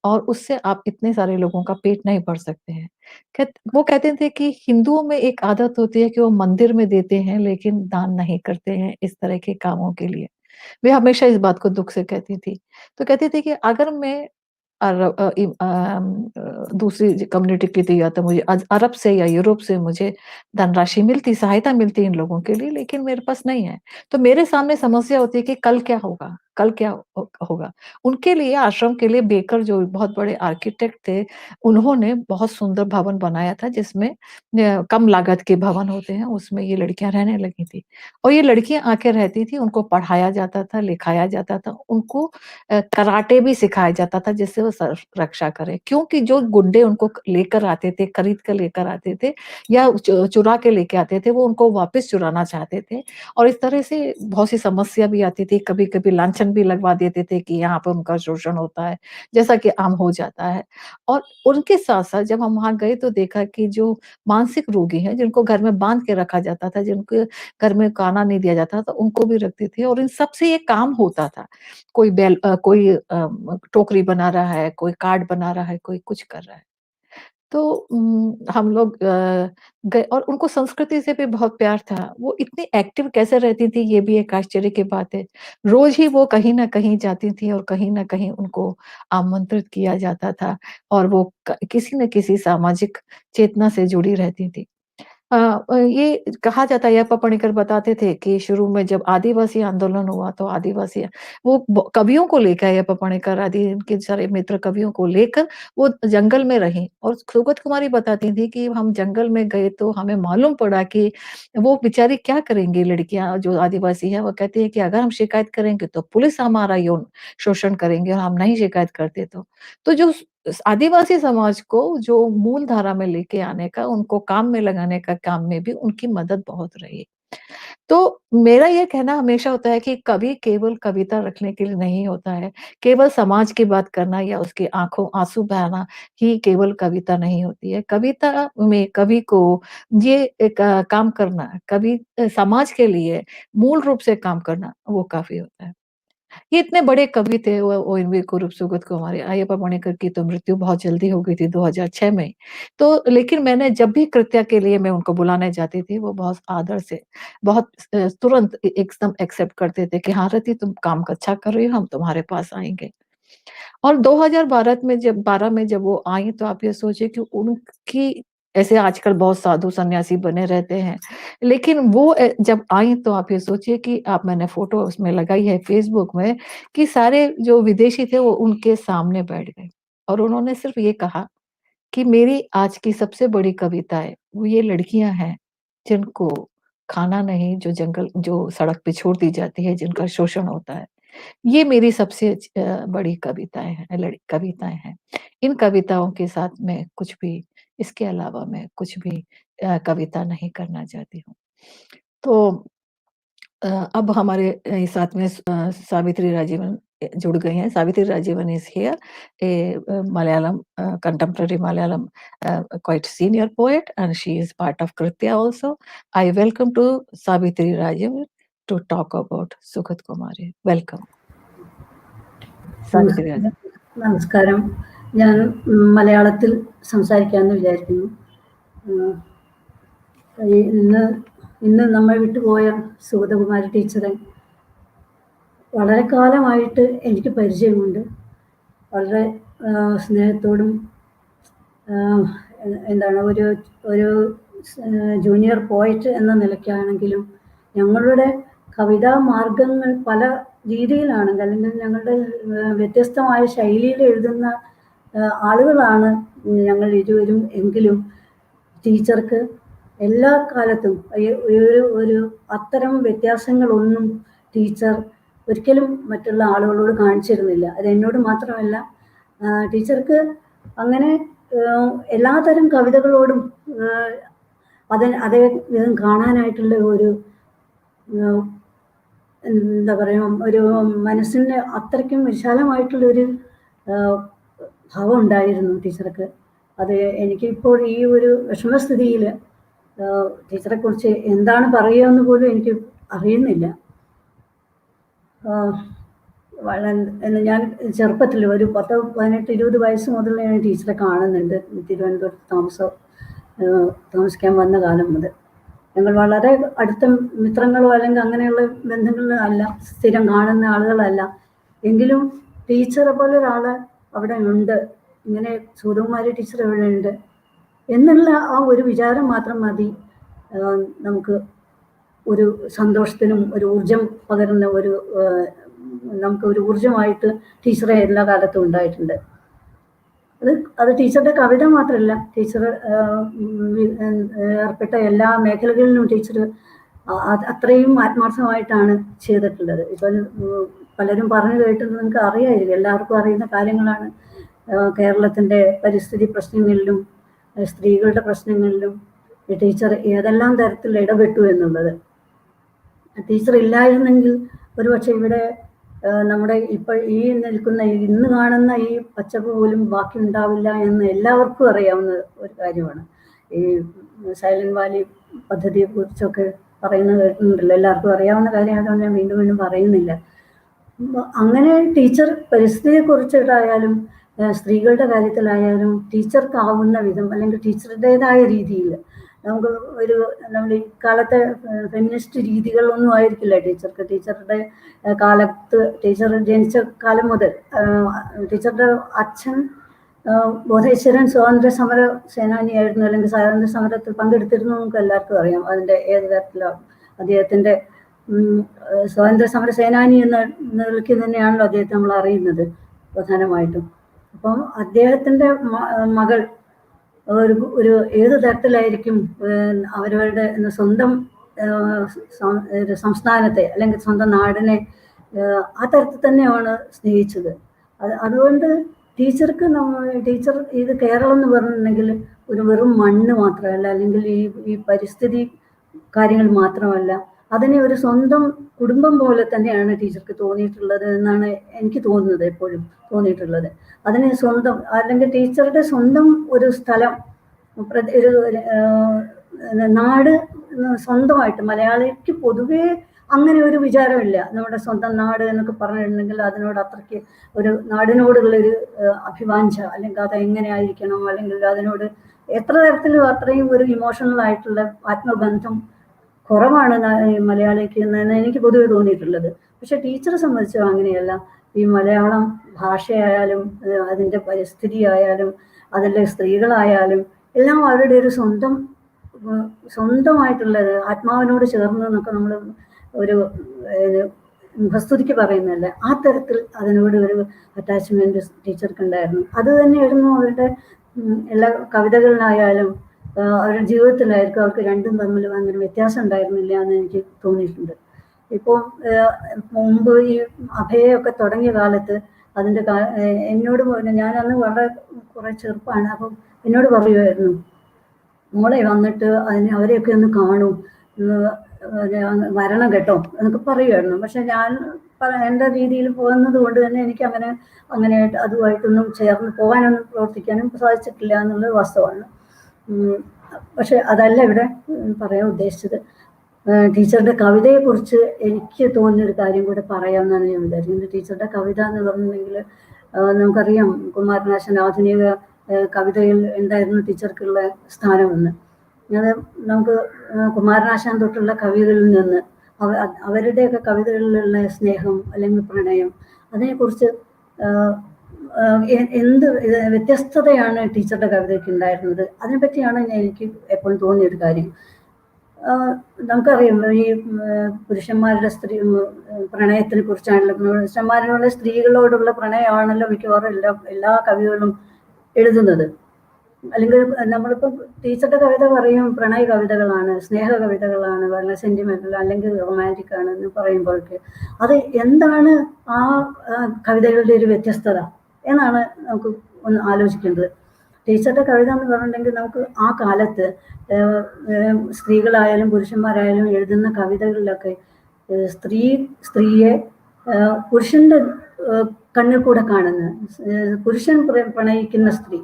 और उससे आप इतने सारे लोगों का पेट नहीं भर सकते हैं। वो कहते थे कि हिंदुओं में एक आदत होती है कि वो मंदिर में देते हैं, लेकिन दान नहीं करते हैं इस तरह के कामों के लिए। वे हमेशा इस बात को दुःख से कहती थी। तो कहती थी कि अगर मैं दूसरी कम्युनिटी की थी, या तो मुझे अरब से या यूरोप से मुझे धनराशि मिलती, सहायता मिलती इन लोगों के लिए, लेकिन मेरे पास नहीं है। तो मेरे सामने समस्या होती है कि कल क्या होगा? कल क्या होगा? उनके लिए, आश्रम के लिए बेकर जो बहुत बड़े आर्किटेक्ट थे, उन्होंने बहुत सुंदर भवन बनाया था, जिसमें कम लागत के भवन होते हैं, उसमें ये लड़कियाँ रहने लगी थी। और ये लड़कियाँ आके रहती थी, उनको पढ़ाया जाता था, लिखाया जाता था, उनको कराटे भी सिखाया जाता था, जिससे वो सर्व रक्षा करें। क्योंकि जो गुंडे उनको लेकर आते थे, खरीद कर लेकर आते थे, या चुरा के लेके आते थे, वो उनको वापस चुराना चाहते थे, और इस तरह से बहुत सी समस्या भी आती थी। कभी-कभी लांछन भी लगवा देते थे कि यहाँ पर उनका शोषण होता है, जैसा कि आम हो जाता है। और उनके साथ-साथ जब हम वहाँ गए, तो देखा कि जो मानसिक रोगी हैं, जिनको घर में बाँध के रखा जाता था, जिनको घर में खाना नहीं दिया जाता था, उनको भी रखते थे, और इन सब से ये काम होता था। कोई टोकरी बना रहा है, कोई कार्ड बना रहा है, कोई कुछ कर रहा है। तो हम लोग गए, और उनको संस्कृति से भी बहुत प्यार था। वो इतनी एक्टिव कैसे रहती थी, ये भी एक आश्चर्य की बात है। रोज़ ही वो कहीं न कहीं जाती थी, और कहीं न कहीं उनको आमंत्रित किया जाता था, और वो किसी न किसी सामाजिक चेतना से जुड़ी रहती थी। ये कहा जाता है, यप्पा पणिकर बताते थे कि शुरू में जब आदिवासी आंदोलन हुआ, तो आदिवासी वो कवियों को लेकर, यप्पा पणिकर आदि इनके सारे मित्र कवियों को लेकर वो जंगल में रहीं, और सुगत कुमारी बताती थी कि हम जंगल में गए, तो हमें मालूम पड़ा कि वो बेचारी क्या करेंगी लड़कियां जो आदिवासी है। वो कहती है कि अगर हम शिकायत करेंगे, तो पुलिस हमारा यौन शोषण करेंगे, और हम नहीं शिकायत करते तो जो आदिवासी समाज को जो मूल धारा में लेके आने का, उनको काम में लगाने का काम में भी उनकी मदद बहुत रही। तो मेरा ये कहना हमेशा होता है कि कवि केवल कविता रखने के लिए नहीं होता है। केवल समाज की बात करना या उसकी आँखों आँसू बहाना ही केवल कविता नहीं होती है। कविता में कवि को ये एक काम करना, समाज के लिए मूल रूप से काम करना, वो काफ़ी होता है। ये इतने बड़े कवि थे ओएनवी कुरूप सुगत कुमारी। अय्यप्पा मणिकर की तो मृत्यु बहुत जल्दी हो गई थी 2006 में। तो लेकिन मैंने जब भी कृत्या के लिए मैं उनको बुलाने जाती थी, वो बहुत आदर से, बहुत तुरंत एकदम एक्सेप्ट करते थे कि हाँ रति, तुम काम अच्छा कर रही हो, हम तुम्हारे पास आएँगे। और 2012 में जब वो आई, तो आप ये सोचिए कि उनकी, ऐसे आजकल बहुत साधु सन्यासी बने रहते हैं, लेकिन वो जब आई तो आप ये सोचिए कि मैंने फोटो उसमें लगाई है फेसबुक में, कि सारे जो विदेशी थे वो उनके सामने बैठ गए और उन्होंने सिर्फ ये कहा कि मेरी आज की सबसे बड़ी कविताएं वो ये लड़कियां हैं जिनको खाना नहीं, जो सड़क पे छोड़ दी जाती है, जिनका शोषण होता है, ये मेरी सबसे बड़ी कविताएं हैं। इन कविताओं के साथ मैं कुछ भी, इसके अलावा मैं कुछ भी कविता नहीं करना चाहती हूँ। तो अब हमारे साथ में सावित्री राजीवन जुड़ गई हैं। Savitri Rajeevan is here, A Malayalam contemporary Malayalam quite senior poet, and she is part of Kritya also. I welcome to Savithri Rajeevan to talk about Sugathakumari. Welcome. Savithri Rajeevan. നമസ്കാരം. ഞാൻ മലയാളത്തിൽ സംസാരിക്കാമെന്ന് വിചാരിക്കുന്നു. ഇന്ന് നമ്മൾ വിട്ടുപോയ സുഗതകുമാരി ടീച്ചറെ വളരെ കാലമായിട്ട് എനിക്ക് പരിചയമുണ്ട്. വളരെ സ്നേഹത്തോടും ഒരു ജൂനിയർ പോയറ്റ് എന്ന നിലയ്ക്കാണെങ്കിലും ഞങ്ങളുടെ കവിതാ മാർഗങ്ങൾ പല രീതിയിലാണ്, അല്ലെങ്കിൽ ഞങ്ങളുടെ വ്യത്യസ്തമായ ശൈലിയിൽ എഴുതുന്ന ആളുകളാണ് ഞങ്ങൾ ഇരുവരും. എങ്കിലും ടീച്ചർക്ക് എല്ലാ കാലത്തും ഒരു അത്തരം വ്യത്യാസങ്ങളൊന്നും ടീച്ചർ ഒരിക്കലും മറ്റുള്ള ആളുകളോട് കാണിച്ചിരുന്നില്ല. അത് എന്നോട് മാത്രമല്ല, ടീച്ചർക്ക് അങ്ങനെ എല്ലാതരം കവിതകളോടും അതേ വിധം കാണാനായിട്ടുള്ള എന്താ പറയുക, ഒരു മനസ്സിന് അത്രയ്ക്കും വിശാലമായിട്ടുള്ളൊരു ഭാവം ഉണ്ടായിരുന്നു ടീച്ചർക്ക്. അത് എനിക്കിപ്പോൾ ഈ ഒരു വിഷമസ്ഥിതിയിൽ ടീച്ചറെക്കുറിച്ച് എന്താണ് പറയുക എന്ന് പോലും എനിക്ക് അറിയുന്നില്ല. ഞാൻ ചെറുപ്പത്തിൽ ഒരു 10, 18, 20 വയസ്സ് മുതൽ ഞാൻ ടീച്ചറെ കാണുന്നുണ്ട്. തിരുവനന്തപുരത്ത് താമസിക്കാൻ വന്ന കാലം മുതൽ ഞങ്ങൾ വളരെ അടുത്ത മിത്രങ്ങളോ അല്ലെങ്കിൽ അങ്ങനെയുള്ള ബന്ധങ്ങളോ അല്ല, സ്ഥിരം കാണുന്ന ആളുകളല്ല. എങ്കിലും ടീച്ചറെ പോലെ ഒരാൾ അവിടെ ഉണ്ട്, ഇങ്ങനെ സുഗതകുമാരി ടീച്ചർ ഇവിടെ ഉണ്ട് എന്നുള്ള ആ ഒരു വിചാരം മാത്രം മതി നമുക്ക് ഒരു സന്തോഷത്തിനും ഒരു ഊർജം പകരുന്ന നമുക്ക് ഒരു ഊർജമായിട്ട് ടീച്ചറെ എല്ലാ കാലത്തും ഉണ്ടായിട്ടുണ്ട്. അത് ടീച്ചറുടെ കവിത മാത്രമല്ല, ടീച്ചർ ഏർപ്പെട്ട എല്ലാ മേഖലകളിലും ടീച്ചർ അത്രയും ആത്മാർത്ഥമായിട്ടാണ് ചെയ്തിട്ടുള്ളത്. ഇപ്പം പലരും പറഞ്ഞു കേട്ടത് നിങ്ങൾക്ക് അറിയായിരിക്കും, എല്ലാവർക്കും അറിയുന്ന കാര്യങ്ങളാണ്. കേരളത്തിൻ്റെ പരിസ്ഥിതി പ്രശ്നങ്ങളിലും സ്ത്രീകളുടെ പ്രശ്നങ്ങളിലും ടീച്ചർ ഏതെല്ലാം തരത്തിൽ ഇടപെട്ടു എന്നുള്ളത്. ടീച്ചർ ഇല്ലായിരുന്നെങ്കിൽ ഒരുപക്ഷെ ഇവിടെ നമ്മുടെ ഇപ്പോൾ ഇന്ന് കാണുന്ന ഈ പച്ചപ്പ് പോലും ബാക്കി ഉണ്ടാവില്ല എന്ന് എല്ലാവർക്കും അറിയാവുന്ന ഒരു കാര്യമാണ്. ഈ സൈലന്റ് വാലി പദ്ധതിയെ കുറിച്ചൊക്കെ പറയുന്നത് കേട്ടിട്ടുണ്ടല്ലോ, എല്ലാവർക്കും അറിയാവുന്ന കാര്യമായതുകൊണ്ട് ഞാൻ വീണ്ടും വീണ്ടും പറയുന്നില്ല. അങ്ങനെ ടീച്ചർ പരിസ്ഥിതിയെക്കുറിച്ചിട്ടായാലും സ്ത്രീകളുടെ കാര്യത്തിലായാലും ടീച്ചർക്കാവുന്ന വിധം അല്ലെങ്കിൽ ടീച്ചറുടേതായ രീതിയിൽ നമുക്ക് നമ്മൾ ഇക്കാലത്തെ ഫെമിനിസ്റ്റ് രീതികളൊന്നും ആയിരിക്കില്ല ടീച്ചർക്ക്. ടീച്ചറുടെ കാലത്ത്, ടീച്ചർ ജനിച്ച കാലം മുതൽ ടീച്ചറുടെ അച്ഛൻ ബോധേശ്വരൻ സ്വാതന്ത്ര്യ സമര സേനാനിയായിരുന്നു, അല്ലെങ്കിൽ സ്വാതന്ത്ര്യ സമരത്തിൽ പങ്കെടുത്തിരുന്നു. നമുക്ക് എല്ലാവർക്കും അറിയാം. അതിൻ്റെ ഏത് തരത്തിലാണ് അദ്ദേഹത്തിൻ്റെ സ്വാതന്ത്ര്യ സമര സേനാനി എന്ന നിലയ്ക്ക് തന്നെയാണല്ലോ അദ്ദേഹത്തെ നമ്മൾ അറിയുന്നത് പ്രധാനമായിട്ടും. അപ്പം അദ്ദേഹത്തിൻ്റെ മകൾ ഒരു ഏത് തരത്തിലായിരിക്കും അവരവരുടെ സ്വന്തം സംസ്ഥാനത്തെ അല്ലെങ്കിൽ സ്വന്തം നാടിനെ ആ തരത്തിൽ തന്നെയാണ് സ്നേഹിച്ചത്. അതുകൊണ്ട് ടീച്ചർക്ക് ടീച്ചർ ഇത് കേരളം എന്ന് പറഞ്ഞിട്ടുണ്ടെങ്കിൽ ഒരു വെറും മണ്ണ് മാത്രമല്ല, അല്ലെങ്കിൽ ഈ പരിസ്ഥിതി കാര്യങ്ങൾ മാത്രമല്ല, അതിനെ ഒരു സ്വന്തം കുടുംബം പോലെ തന്നെയാണ് ടീച്ചർക്ക് തോന്നിയിട്ടുള്ളത് എന്നാണ് എനിക്ക് തോന്നുന്നത്, എപ്പോഴും തോന്നിയിട്ടുള്ളത്. അതിനെ സ്വന്തം, അല്ലെങ്കിൽ ടീച്ചറുടെ സ്വന്തം ഒരു സ്ഥലം, ഒരു നാട് സ്വന്തമായിട്ട് മലയാളിക്ക് പൊതുവേ അങ്ങനെ ഒരു വിചാരമില്ല. നമ്മുടെ സ്വന്തം നാട് എന്നൊക്കെ പറഞ്ഞിട്ടുണ്ടെങ്കിൽ അതിനോട് അത്രയ്ക്ക് ഒരു നാടിനോടുള്ളൊരു അഭിവാഞ്ച, അല്ലെങ്കിൽ അത് എങ്ങനെ ആയിരിക്കണം, അല്ലെങ്കിൽ അതിനോട് എത്ര തരത്തിലും അത്രയും ഒരു ഇമോഷണൽ ആയിട്ടുള്ള ആത്മബന്ധം കുറവാണ് മലയാളിക്ക് എന്ന് എനിക്ക് പൊതുവെ തോന്നിയിട്ടുള്ളത്. പക്ഷെ ടീച്ചറെ സംബന്ധിച്ചോ അങ്ങനെയല്ല. ഈ മലയാളം ഭാഷയായാലും അതിൻ്റെ പരിസ്ഥിതി ആയാലും അതിലെ സ്ത്രീകളായാലും എല്ലാം അവരുടെ ഒരു സ്വന്തമായിട്ടുള്ളത്, ആത്മാവിനോട് ചേർന്ന് എന്നൊക്കെ നമ്മൾ ഒരു മുഖസ്തുതിക്ക് പറയുന്നതല്ല, ആ തരത്തിൽ അതിനോട് ഒരു അറ്റാച്ച്മെന്റ് ടീച്ചർക്ക് ഉണ്ടായിരുന്നു. അത് തന്നെയായിരുന്നു അവരുടെ എല്ലാ കവിതകളിലായാലും അവരുടെ ജീവിതത്തിലായിരിക്കും. അവർക്ക് രണ്ടും തമ്മിൽ അങ്ങനെ വ്യത്യാസം ഉണ്ടായിരുന്നില്ല എന്ന് എനിക്ക് തോന്നിയിട്ടുണ്ട്. ഇപ്പോൾ മുമ്പ് ഈ അഭയൊക്കെ തുടങ്ങിയ കാലത്ത് അതിൻ്റെ എന്നോട് ഞാനന്ന് വളരെ കുറെ ചെറുപ്പമാണ്. അപ്പം എന്നോട് പറയുമായിരുന്നു, മോളെ വന്നിട്ട് അവരെയൊക്കെ ഒന്ന് കാണും, വരണം കേട്ടോ എന്നൊക്കെ പറയുമായിരുന്നു. പക്ഷെ ഞാൻ എൻ്റെ രീതിയിൽ പോകുന്നത് കൊണ്ട് തന്നെ എനിക്ക് അങ്ങനെയായിട്ട് അതുമായിട്ടൊന്നും ചേർന്ന് പോകാനൊന്നും പ്രവർത്തിക്കാനും സാധിച്ചിട്ടില്ല എന്നുള്ളത് വാസ്തവമാണ്. പക്ഷെ അതല്ല ഇവിടെ പറയാൻ ഉദ്ദേശിച്ചത്. ടീച്ചറുടെ കവിതയെക്കുറിച്ച് എനിക്ക് തോന്നിയൊരു കാര്യം കൂടെ പറയാമെന്നാണ് ഞാൻ വിചാരിക്കുന്നത്. ടീച്ചറുടെ കവിത എന്ന് പറഞ്ഞിട്ടുണ്ടെങ്കിൽ നമുക്കറിയാം കുമാരനാശൻ ആധുനിക കവിതയിൽ എന്തായിരുന്നു ടീച്ചർക്കുള്ള സ്ഥാനമെന്ന്. അത് നമുക്ക് കുമാരനാശാൻ തൊട്ടുള്ള കവികളിൽ നിന്ന് അവരുടെയൊക്കെ കവിതകളിലുള്ള സ്നേഹം അല്ലെങ്കിൽ പ്രണയം, അതിനെക്കുറിച്ച് എന്ത് വ്യത്യസ്തതയാണ് ടീച്ചറുടെ കവിതയ്ക്ക് ഉണ്ടായിരുന്നത്. അതിനെപ്പറ്റിയാണ് എനിക്ക് എപ്പോഴും തോന്നിയൊരു കാര്യം. നമുക്കറിയാം ഈ പുരുഷന്മാരുടെ പ്രണയത്തിനെ കുറിച്ചാണല്ലോ, പുരുഷന്മാരോട് സ്ത്രീകളോടുള്ള പ്രണയമാണല്ലോ മിക്കവാറും എല്ലാ കവികളും എഴുതുന്നത്. അല്ലെങ്കിൽ നമ്മളിപ്പോൾ ടീച്ചറുടെ കവിത പറയും പ്രണയ കവിതകളാണ്, സ്നേഹ കവിതകളാണ്, വളരെ സെന്റിമെന്റൽ അല്ലെങ്കിൽ റൊമാൻറ്റിക് ആണ് എന്ന് പറയുമ്പോഴേക്ക് അത് എന്താണ് ആ കവിതകളുടെ ഒരു വ്യത്യസ്തത എന്നാണ് നമുക്ക് ഒന്ന് ആലോചിക്കേണ്ടത്. ടീച്ചറുടെ കവിത എന്ന് പറഞ്ഞിട്ടുണ്ടെങ്കിൽ നമുക്ക് ആ കാലത്ത് സ്ത്രീകളായാലും പുരുഷന്മാരായാലും എഴുതുന്ന കവിതകളിലൊക്കെ സ്ത്രീയെ പുരുഷന്റെ കണ്ണിൽ കൂടെ കാണുന്നത്, പുരുഷൻ പ്രണയിക്കുന്ന സ്ത്രീ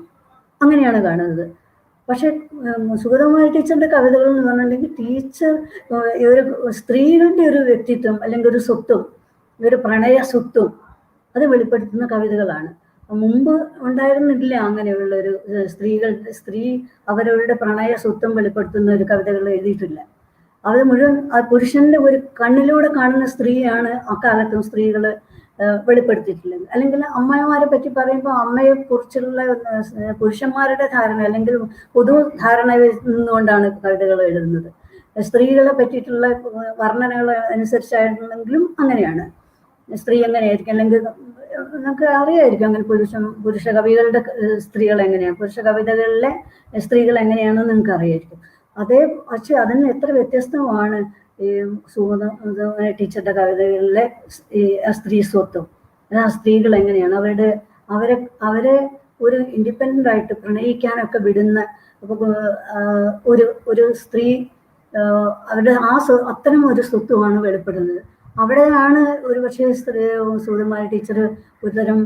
അങ്ങനെയാണ് കാണുന്നത്. പക്ഷെ സുഗതകുമാരി ടീച്ചറിന്റെ കവിതകൾ എന്ന് പറഞ്ഞിട്ടുണ്ടെങ്കിൽ ടീച്ചർ ഒരു സ്ത്രീകളുടെ ഒരു വ്യക്തിത്വം അല്ലെങ്കിൽ ഒരു സ്വത്വം, ഒരു പ്രണയ സ്വത്വം അത് വെളിപ്പെടുത്തുന്ന കവിതകളാണ്. മുമ്പ് ഉണ്ടായിരുന്നില്ല അങ്ങനെയുള്ള ഒരു സ്ത്രീ അവരവരുടെ പ്രണയ സ്വത്വം വെളിപ്പെടുത്തുന്ന ഒരു കവിതകൾ എഴുതിയിട്ടില്ല. അത് മുഴുവൻ ആ പുരുഷന്റെ ഒരു കണ്ണിലൂടെ കാണുന്ന സ്ത്രീയാണ് അക്കാലത്തും സ്ത്രീകൾ വെളിപ്പെടുത്തിയിട്ടുള്ളത്. അല്ലെങ്കിൽ അമ്മമാരെ പറ്റി പറയുമ്പോൾ അമ്മയെ കുറിച്ചുള്ള പുരുഷന്മാരുടെ ധാരണ അല്ലെങ്കിൽ പൊതു ധാരണ നിന്നുകൊണ്ടാണ് കവിതകൾ എഴുതുന്നത്. സ്ത്രീകളെ പറ്റിയിട്ടുള്ള വർണ്ണനകൾ അനുസരിച്ചായിരുന്നെങ്കിലും അങ്ങനെയാണ്. സ്ത്രീ എങ്ങനെയായിരിക്കും, അല്ലെങ്കിൽ നമുക്ക് അറിയായിരിക്കും അങ്ങനെ പുരുഷ കവികളുടെ സ്ത്രീകൾ എങ്ങനെയാണ്, പുരുഷ കവിതകളിലെ സ്ത്രീകൾ എങ്ങനെയാണെന്ന് നിങ്ങൾക്ക് അറിയായിരിക്കും. പക്ഷെ അതിന് എത്ര വ്യത്യസ്തമാണ് ഈ ടീച്ചറുടെ കവിതകളിലെ ഈ സ്ത്രീ സ്വത്വം, ആ സ്ത്രീകൾ എങ്ങനെയാണ് അവരെ ഒരു ഇൻഡിപെൻഡന്റ് ആയിട്ട് പ്രണയിക്കാനൊക്കെ വിടുന്ന ഒരു സ്ത്രീ അവരുടെ അത്തരം ഒരു സ്വത്വമാണ് വെളിപ്പെടുന്നത്. അവിടെയാണ് ഒരു പക്ഷേ സുഗതകുമാരി ടീച്ചർ ഒരുതരം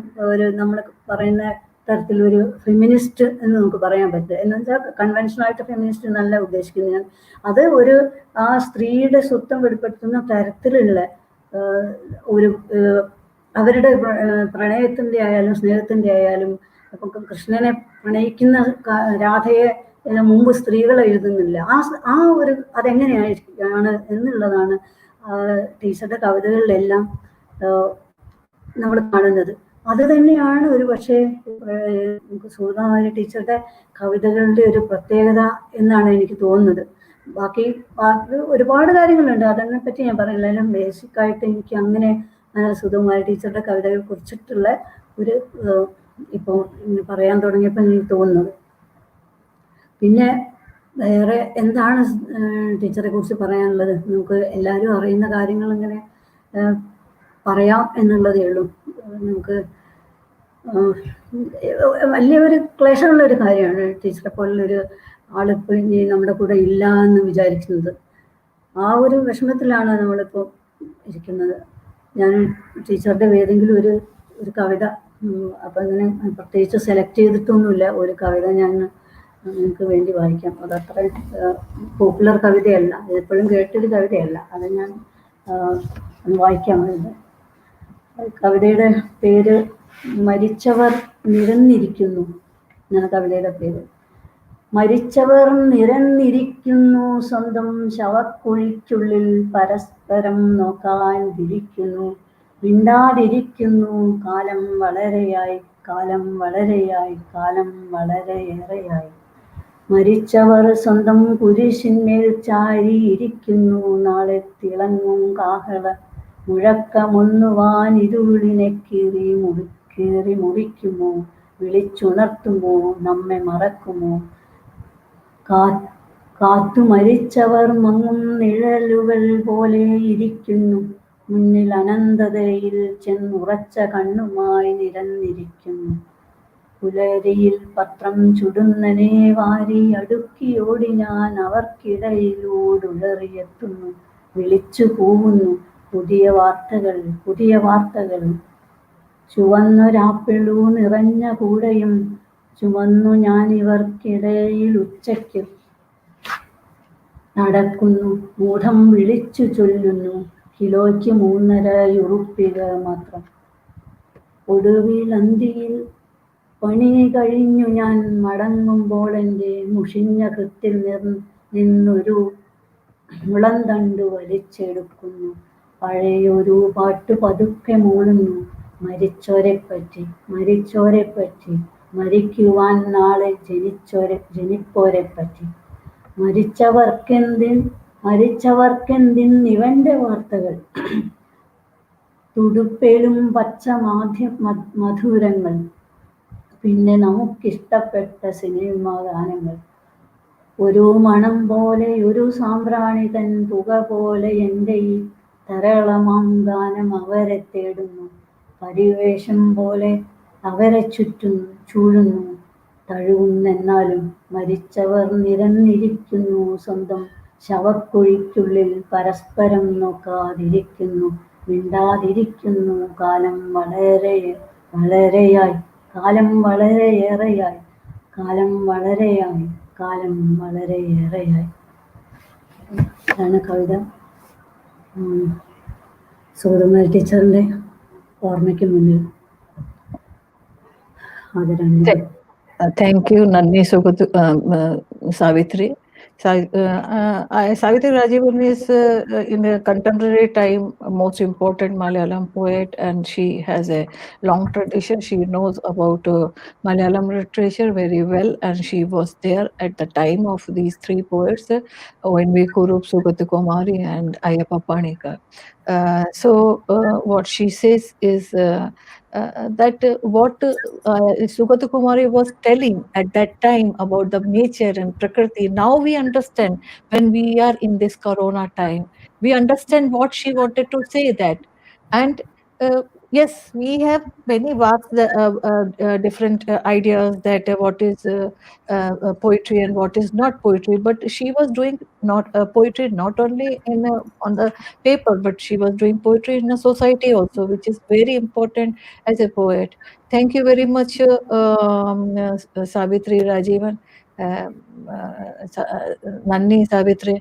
നമ്മൾ പറയുന്ന തരത്തിലൊരു ഫെമിനിസ്റ്റ് എന്ന് നമുക്ക് പറയാൻ പറ്റുക. എന്ന് വെച്ചാൽ കൺവെൻഷനായിട്ട് ഫെമിനിസ്റ്റ് എന്നല്ല ഉദ്ദേശിക്കുന്നത് ഞാൻ. അത് ആ സ്ത്രീയുടെ സ്വത്വം വെളിപ്പെടുത്തുന്ന തരത്തിലുള്ള അവരുടെ പ്രണയത്തിൻ്റെ ആയാലും സ്നേഹത്തിൻ്റെ ആയാലും കൃഷ്ണനെ പ്രണയിക്കുന്ന രാധയെ മുമ്പ് സ്ത്രീകൾ എഴുതുന്നില്ല. അതെങ്ങനെയാണ് എന്നുള്ളതാണ് ടീച്ചറുടെ കവിതകളിലെല്ലാം നമ്മൾ കാണുന്നത്. അത് തന്നെയാണ് ഒരു പക്ഷേ സുഗതകുമാരി ടീച്ചറുടെ കവിതകളുടെ ഒരു പ്രത്യേകത എന്നാണ് എനിക്ക് തോന്നുന്നത്. ബാക്കി ഒരുപാട് കാര്യങ്ങളുണ്ട്, അതിനെപ്പറ്റി ഞാൻ പറയുന്നില്ല. എല്ലാം ബേസിക്കായിട്ട് എനിക്ക് അങ്ങനെ സുഗതകുമാരി ടീച്ചറുടെ കവിതകളെ കുറിച്ചിട്ടുള്ള ഒരു ഇപ്പോൾ പറയാൻ തുടങ്ങിയപ്പോൾ എനിക്ക് തോന്നുന്നത്. പിന്നെ വേറെ എന്താണ് ടീച്ചറെ കുറിച്ച് പറയാനുള്ളത്? നമുക്ക് എല്ലാവരും അറിയുന്ന കാര്യങ്ങൾ ഇങ്ങനെ പറയാം എന്നുള്ളതേ ഉള്ളൂ. നമുക്ക് വലിയൊരു ക്ലേശമുള്ളൊരു കാര്യമാണ് ടീച്ചറെ പോലുള്ളൊരു ആളിപ്പോൾ ഇനി നമ്മുടെ കൂടെ ഇല്ല എന്ന് വിചാരിക്കുന്നത്. ആ ഒരു വിഷമത്തിലാണ് നമ്മളിപ്പോൾ ഇരിക്കുന്നത്. ഞാൻ ടീച്ചറുടെ ഏതെങ്കിലും ഒരു കവിത, അപ്പം ഇങ്ങനെ പ്രത്യേകിച്ച് സെലക്ട് ചെയ്തിട്ടൊന്നുമില്ല, ഒരു കവിത ഞാൻ നിങ്ങൾക്ക് വേണ്ടി വായിക്കാം. അതത്ര പോപ്പുലർ കവിതയല്ല, എപ്പോഴും കേട്ടൊരു കവിതയല്ല. അത് ഞാൻ ഒന്ന് വായിക്കാം. കവിതയുടെ പേര് മരിച്ചവർ നിരന്നിരിക്കുന്നു എന്നാണ് കവിതയുടെ പേര്. മരിച്ചവർ നിരന്നിരിക്കുന്നു, സ്വന്തം ശവക്കുഴിക്കുള്ളിൽ പരസ്പരം നോക്കാൻ വിരിക്കുന്നു, മിണ്ടാതിരിക്കുന്നു. കാലം വളരെയായി, കാലം വളരെയായി, കാലം വളരെയേറെയായി. മരിച്ചവർ സ്വന്തം കുരിശിന്മേൽ ചാരിയിരിക്കുന്നു, നാളെ തിളങ്ങും കാഹള മുഴക്കമൊന്നുവാൻ ഇരുളിനെ കീറി മുറിക്കുമോ, വിളിച്ചുണർത്തുമോ, നമ്മെ മറക്കുമോ. കാത്തു മരിച്ചവർ മങ്ങും നിഴലുകൾ പോലെ ഇരിക്കുന്നു, മുന്നിൽ അനന്തതയിൽ ചെന്നുറച്ച കണ്ണുമായി നിരന്നിരിക്കുന്നു. പുലരിയിൽ പത്രം ചുടുന്നനെ വാരി അടുക്കിയോടി ഞാൻ അവർക്കിടയിലൂടുഴറിയെത്തുന്നു, വിളിച്ചു കൂവുന്നു പുതിയ വാർത്തകൾ, പുതിയ വാർത്തകൾ. ചുവന്നൊരാപ്പിളു നിറഞ്ഞ കൂടയും ചുമന്നു ഞാനിവർക്കിടയിൽ ഉച്ചയ്ക്ക് നടക്കുന്നു, മൂഢം വിളിച്ചു ചൊല്ലുന്നു, കിലോയ്ക്ക് 3.5 മാത്രം. ഒടുവിൽ അന്തിയിൽ പണി കഴിഞ്ഞു ഞാൻ മടങ്ങുമ്പോൾ എൻ്റെ മുഷിഞ്ഞ കൃത്തിൽ നിന്നൊരു മുളന്തണ്ട് വലിച്ചെടുക്കുന്നു, പഴയൊരു പാട്ട് പതുക്കെ മൂളുന്നു, മരിച്ചോരെപ്പറ്റി, മരിച്ചോരെപ്പറ്റി, മരിക്കുവാൻ നാളെ ജനിപ്പോരെപ്പറ്റി. മരിച്ചവർക്കെന്തിൻ വാർത്തകൾ, തുടുപ്പേലും പച്ച മധുരങ്ങൾ, പിന്നെ നമുക്കിഷ്ടപ്പെട്ട സിനിമാ ഗാനങ്ങൾ. ഒരു മണം പോലെ, ഒരു സാമ്പ്രാണി തൻ പുക പോലെ എൻ്റെ ഈ ധാരാളമാം ഗാനം അവരെ തേടുന്നു, പരിവേഷം പോലെ അവരെ ചൂഴുന്നു, തഴുകുന്നെന്നാലും. മരിച്ചവർ നിരന്നിരിക്കുന്നു, സ്വന്തം ശവക്കുഴിക്കുള്ളിൽ പരസ്പരം നോക്കാതിരിക്കുന്നു, മിണ്ടാതിരിക്കുന്നു. കാലം വളരെയായി, കാലം വളരെയേറെയായി, കാലം വളരെയായി, കാലം വളരെയേറെയായി. ഇതാണ് കവിത. സുഗതകുമാരി ടീച്ചറിൻ്റെ ഓർമ്മയ്ക്ക് മുന്നിൽ ആദരാഞ്ജലി. Thank you, Nanni Savithri. Savithri Rajeevan is in a contemporary time most important Malayalam poet, and she has a long tradition. She knows about Malayalam literature very well, and she was there at the time of these three poets, Uinju Sulaikha, Sugathakumari, and Ayyappa Panika. So what she says is that what Sugathakumari was telling at that time about the nature and Prakriti, now we understand when we are in this Corona time. We understand what she wanted to say that. And yes, we have many vast different ideas that what is poetry and what is not poetry. But she was doing not poetry not only on the paper, but she was doing poetry in a society also, which is very important as a poet. Thank you very much, Savithri Rajeevan. Nanni Savithri,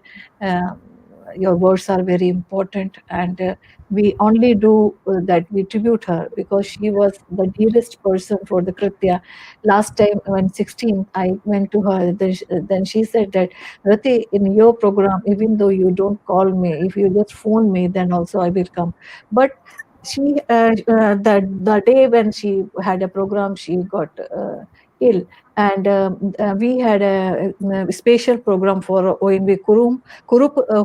your words are very important, and we only do that, we tribute her because she was the dearest person for the Kritya. Last time when 16, I went to her, then she said that, Rati, in your program, even though you don't call me, if you just phone me, then also I will come. But she the day when she had a program, she got ill, and we had a special program for ONV Kurup,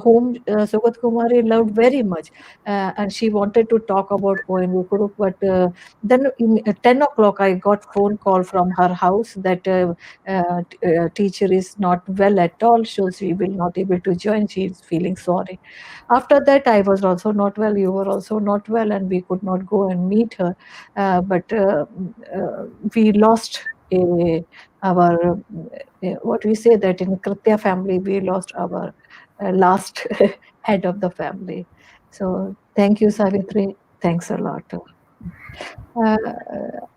whom Sugathakumari loved very much, and she wanted to talk about ONV Kurup. But then at 10 o'clock I got phone call from her house that teacher is not well at all, so she will not able to join, she is feeling sorry. After that, I was also not well, you were also not well, and we could not go and meet her. But we lost our, what we say that in Kritya family, we lost our last head of the family. So thank you, Savithri. Thanks a lot.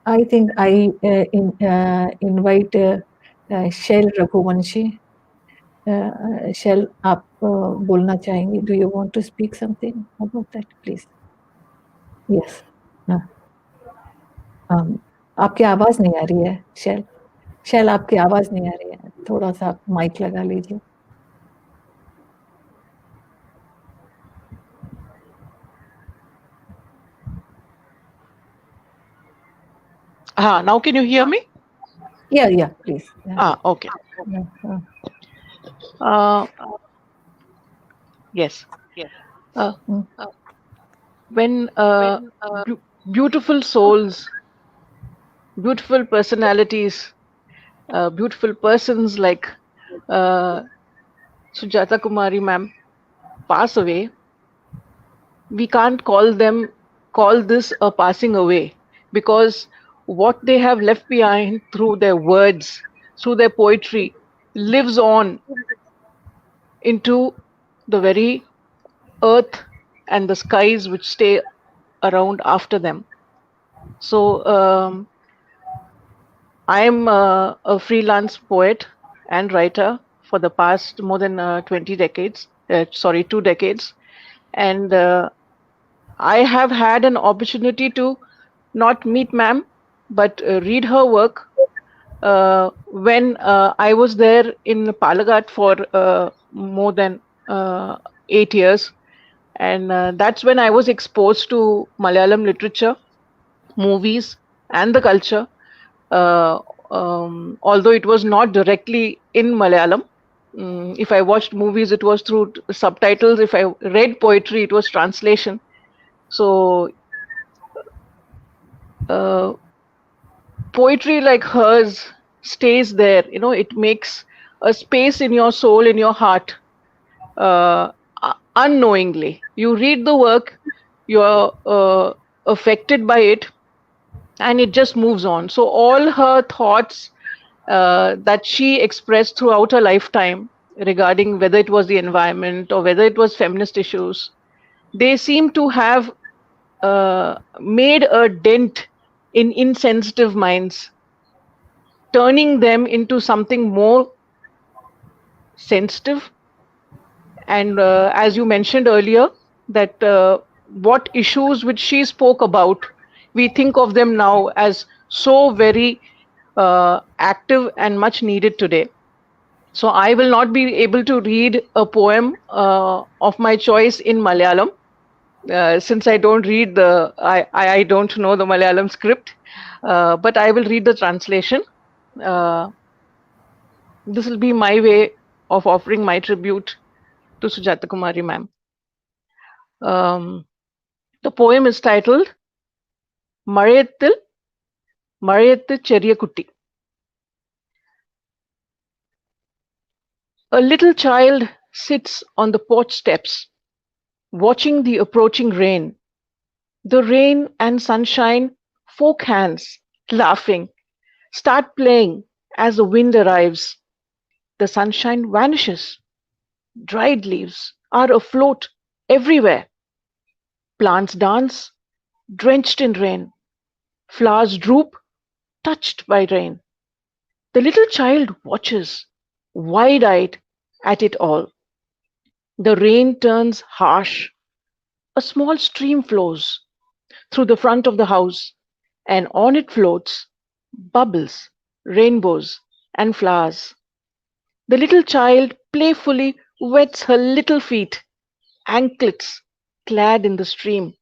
I think I invite Shail Raghuvanshi. शैल आप बोलना चाहेंगे? Do you want to speak something about that please? Yes. आपकी आवाज नहीं आ रही है शैल. शैल आपकी आवाज नहीं आ रही है, थोड़ा सा आप माइक लगा लीजिए. Now can you hear me? Yeah, please. Okay. Yes. When beautiful souls, beautiful personalities, beautiful persons like Sugathakumari ma'am pass away, we can't call this a passing away, because what they have left behind through their words, through their poetry, lives on into the very earth and the skies which stay around after them. So I am a freelance poet and writer for the past more than 2 decades, and I have had an opportunity to not meet ma'am, but read her work when I was there in Palagat for more than 8 years. And that's when I was exposed to Malayalam literature, movies, and the culture. Although it was not directly in Malayalam. If I watched movies, it was through subtitles. If I read poetry, it was translation. So poetry like hers stays there. It makes a space in your soul, in your heart, unknowingly. You read the work, you're affected by it, and it just moves on. So all her thoughts that she expressed throughout her lifetime regarding whether it was the environment or whether it was feminist issues, they seem to have made a dent in insensitive minds, turning them into something more sensitive. And as you mentioned earlier, that what issues which she spoke about, we think of them now as so very active and much needed today. So I will not be able to read a poem of my choice in Malayalam, since I don't read I don't know the Malayalam script, but I will read the translation. This will be my way of offering my tribute to Sugathakumari ma'am. The poem is titled Marayattil Cheriya Kutti. A little child sits on the porch steps, watching the approaching rain. The rain and sunshine fork hands, laughing, start playing as the wind arrives. The sunshine vanishes. Dried leaves are afloat everywhere. Plants dance, drenched in rain. Flowers droop, touched by rain. The little child watches, wide-eyed, at it all. The rain turns harsh. A small stream flows through the front of the house, and on it floats bubbles, rainbows, and flowers. The little child playfully wets her little feet, anklets clad in the stream,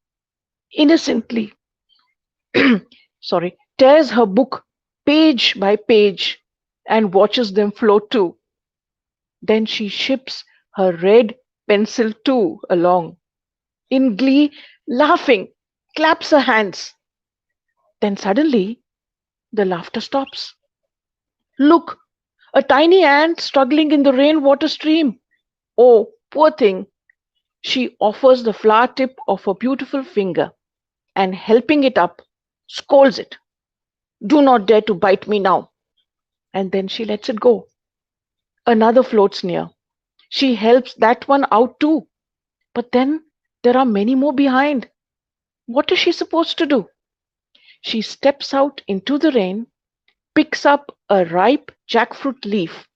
innocently tears her book page by page and watches them float too. Then she ships her red pencil too along. In glee, laughing, claps her hands. Then suddenly, the laughter stops. Look, a tiny ant struggling in the rainwater stream. Oh, poor thing. She offers the flower tip of her beautiful finger and, helping it up, scolds it. Do not dare to bite me now. And then she lets it go. Another floats near. She helps that one out too. But then there are many more behind. What is she supposed to do? She steps out into the rain, picks up a ripe jackfruit leaf,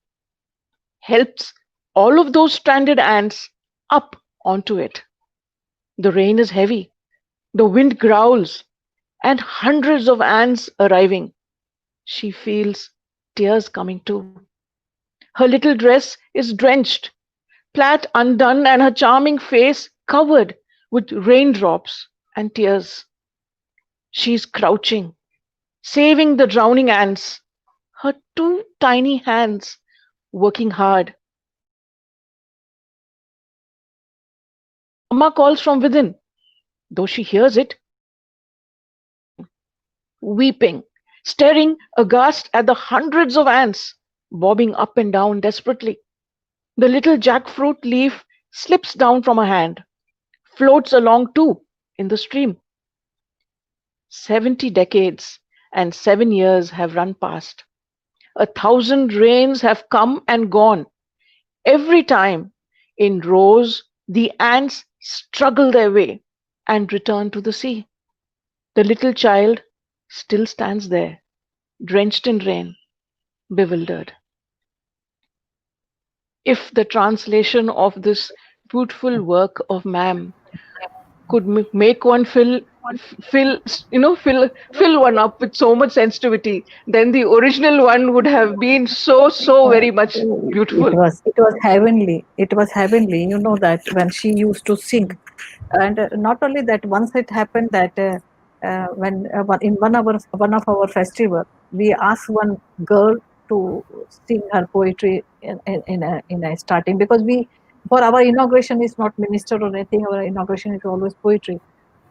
helps All of those stranded ants up onto it. The rain is heavy, the wind growls, and hundreds of ants arriving. She feels tears coming too. Her little dress is drenched, plait undone, and her charming face covered with raindrops and tears. She's crouching, saving the drowning ants, her two tiny hands working hard. Amma calls from within. Though she hears it, she's crying, weeping, staring aghast at the hundreds of ants bobbing up and down desperately. The little jackfruit leaf slips down from her hand, floats along too in the stream. 70 decades and 7 years have run past. 1,000 rains have come and gone. Every time, in rows, the ants struggle their way and return to the sea. The little child still stands there, drenched in rain, bewildered. If the translation of this beautiful work of Ma'am could make one fill one up with so much sensitivity, then the original one would have been so very much beautiful. It was heavenly. It was heavenly. You know that when she used to sing, and not only that, once it happened that when in one of our festival, we asked one girl to sing her poetry in a starting, because we, for our inauguration is not minister or anything. Our inauguration is always poetry.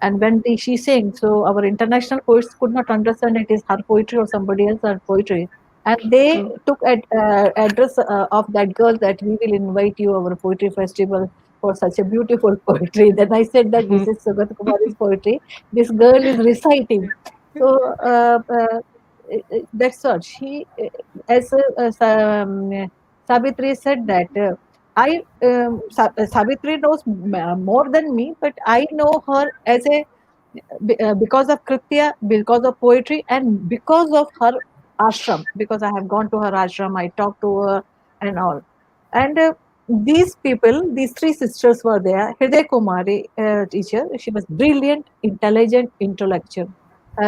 And when she sang, so our international poets could not understand it is her poetry or somebody else's poetry. And they took address of that girl that we will invite you our poetry festival for such a beautiful poetry. Then I said that this is Sugathakumari's poetry. This girl is reciting. So that's what she, as Savithri said that Savithri knows more than me, but I know her as a because of Kritya, because of poetry, and because of her ashram. Because I have gone to her ashram, I talked to her and all. And these people, these three sisters were there. Kumari teacher, she was brilliant, intelligent, intellectual.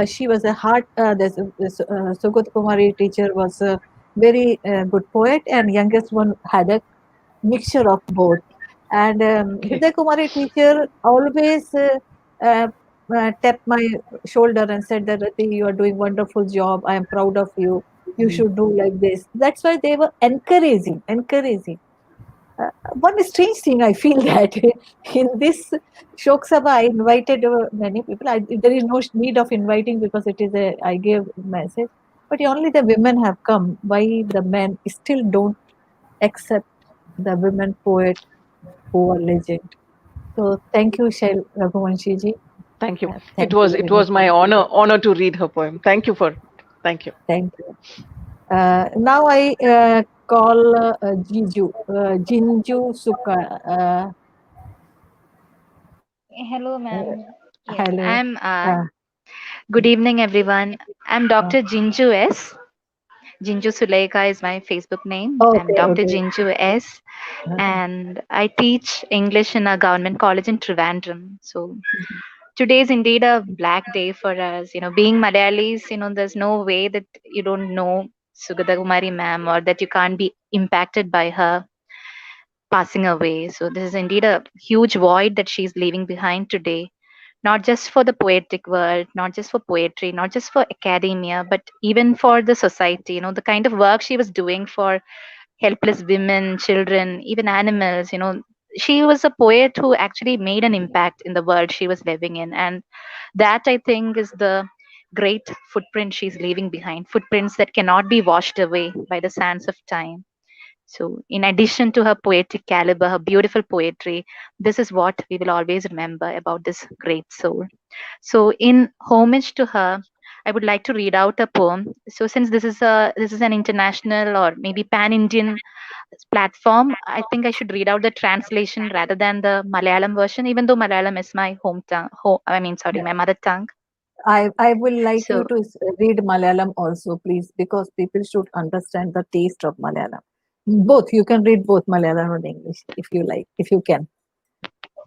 She was a heart. Sugathakumari teacher was a very good poet, and youngest one had a mixture of both. And Kumari teacher always tapped my shoulder and said that, Rati, you are doing wonderful job. I am proud of you. You should do like this. That's why they were encouraging. One strange thing I feel that in this Shok Sabha, I invited many people. There is no need of inviting because it is I gave message. But only the women have come. Why the men still don't accept the women poet who are legend? So thank you, Shail Raghuvanshi ji. Thank you. It was my honor to read her poem. Thank you. Thank you. Now I call Jinju Suka. Hello, ma'am. Yes, Hello. I'm. Good evening, everyone. I'm Dr. Jinju S. Uinju Sulaikha is my Facebook name. I'm Dr. Uinju S. And I teach English in a government college in Trivandrum. So today is indeed a black day for us. Being Malayalis, there's no way that you don't know Sugathakumari ma'am or that you can't be impacted by her passing away. So this is indeed a huge void that she's leaving behind today, not just for the poetic world, not just for poetry, not just for academia, but even for the society. The kind of work she was doing for helpless women, children, even animals. She was a poet who actually made an impact in the world she was living in. And that, I think, is the great footprint she's leaving behind, footprints that cannot be washed away by the sands of time. So, in addition to her poetic caliber, her beautiful poetry, this is what we will always remember about this great soul. So, in homage to her, I would like to read out a poem. So, since this is an international or maybe pan-Indian platform, I think I should read out the translation rather than the Malayalam version, even though Malayalam is my my mother tongue. I will like you to read Malayalam also, please, because people should understand the taste of Malayalam. Both. You can read both Malayalam and English if you like, if you can.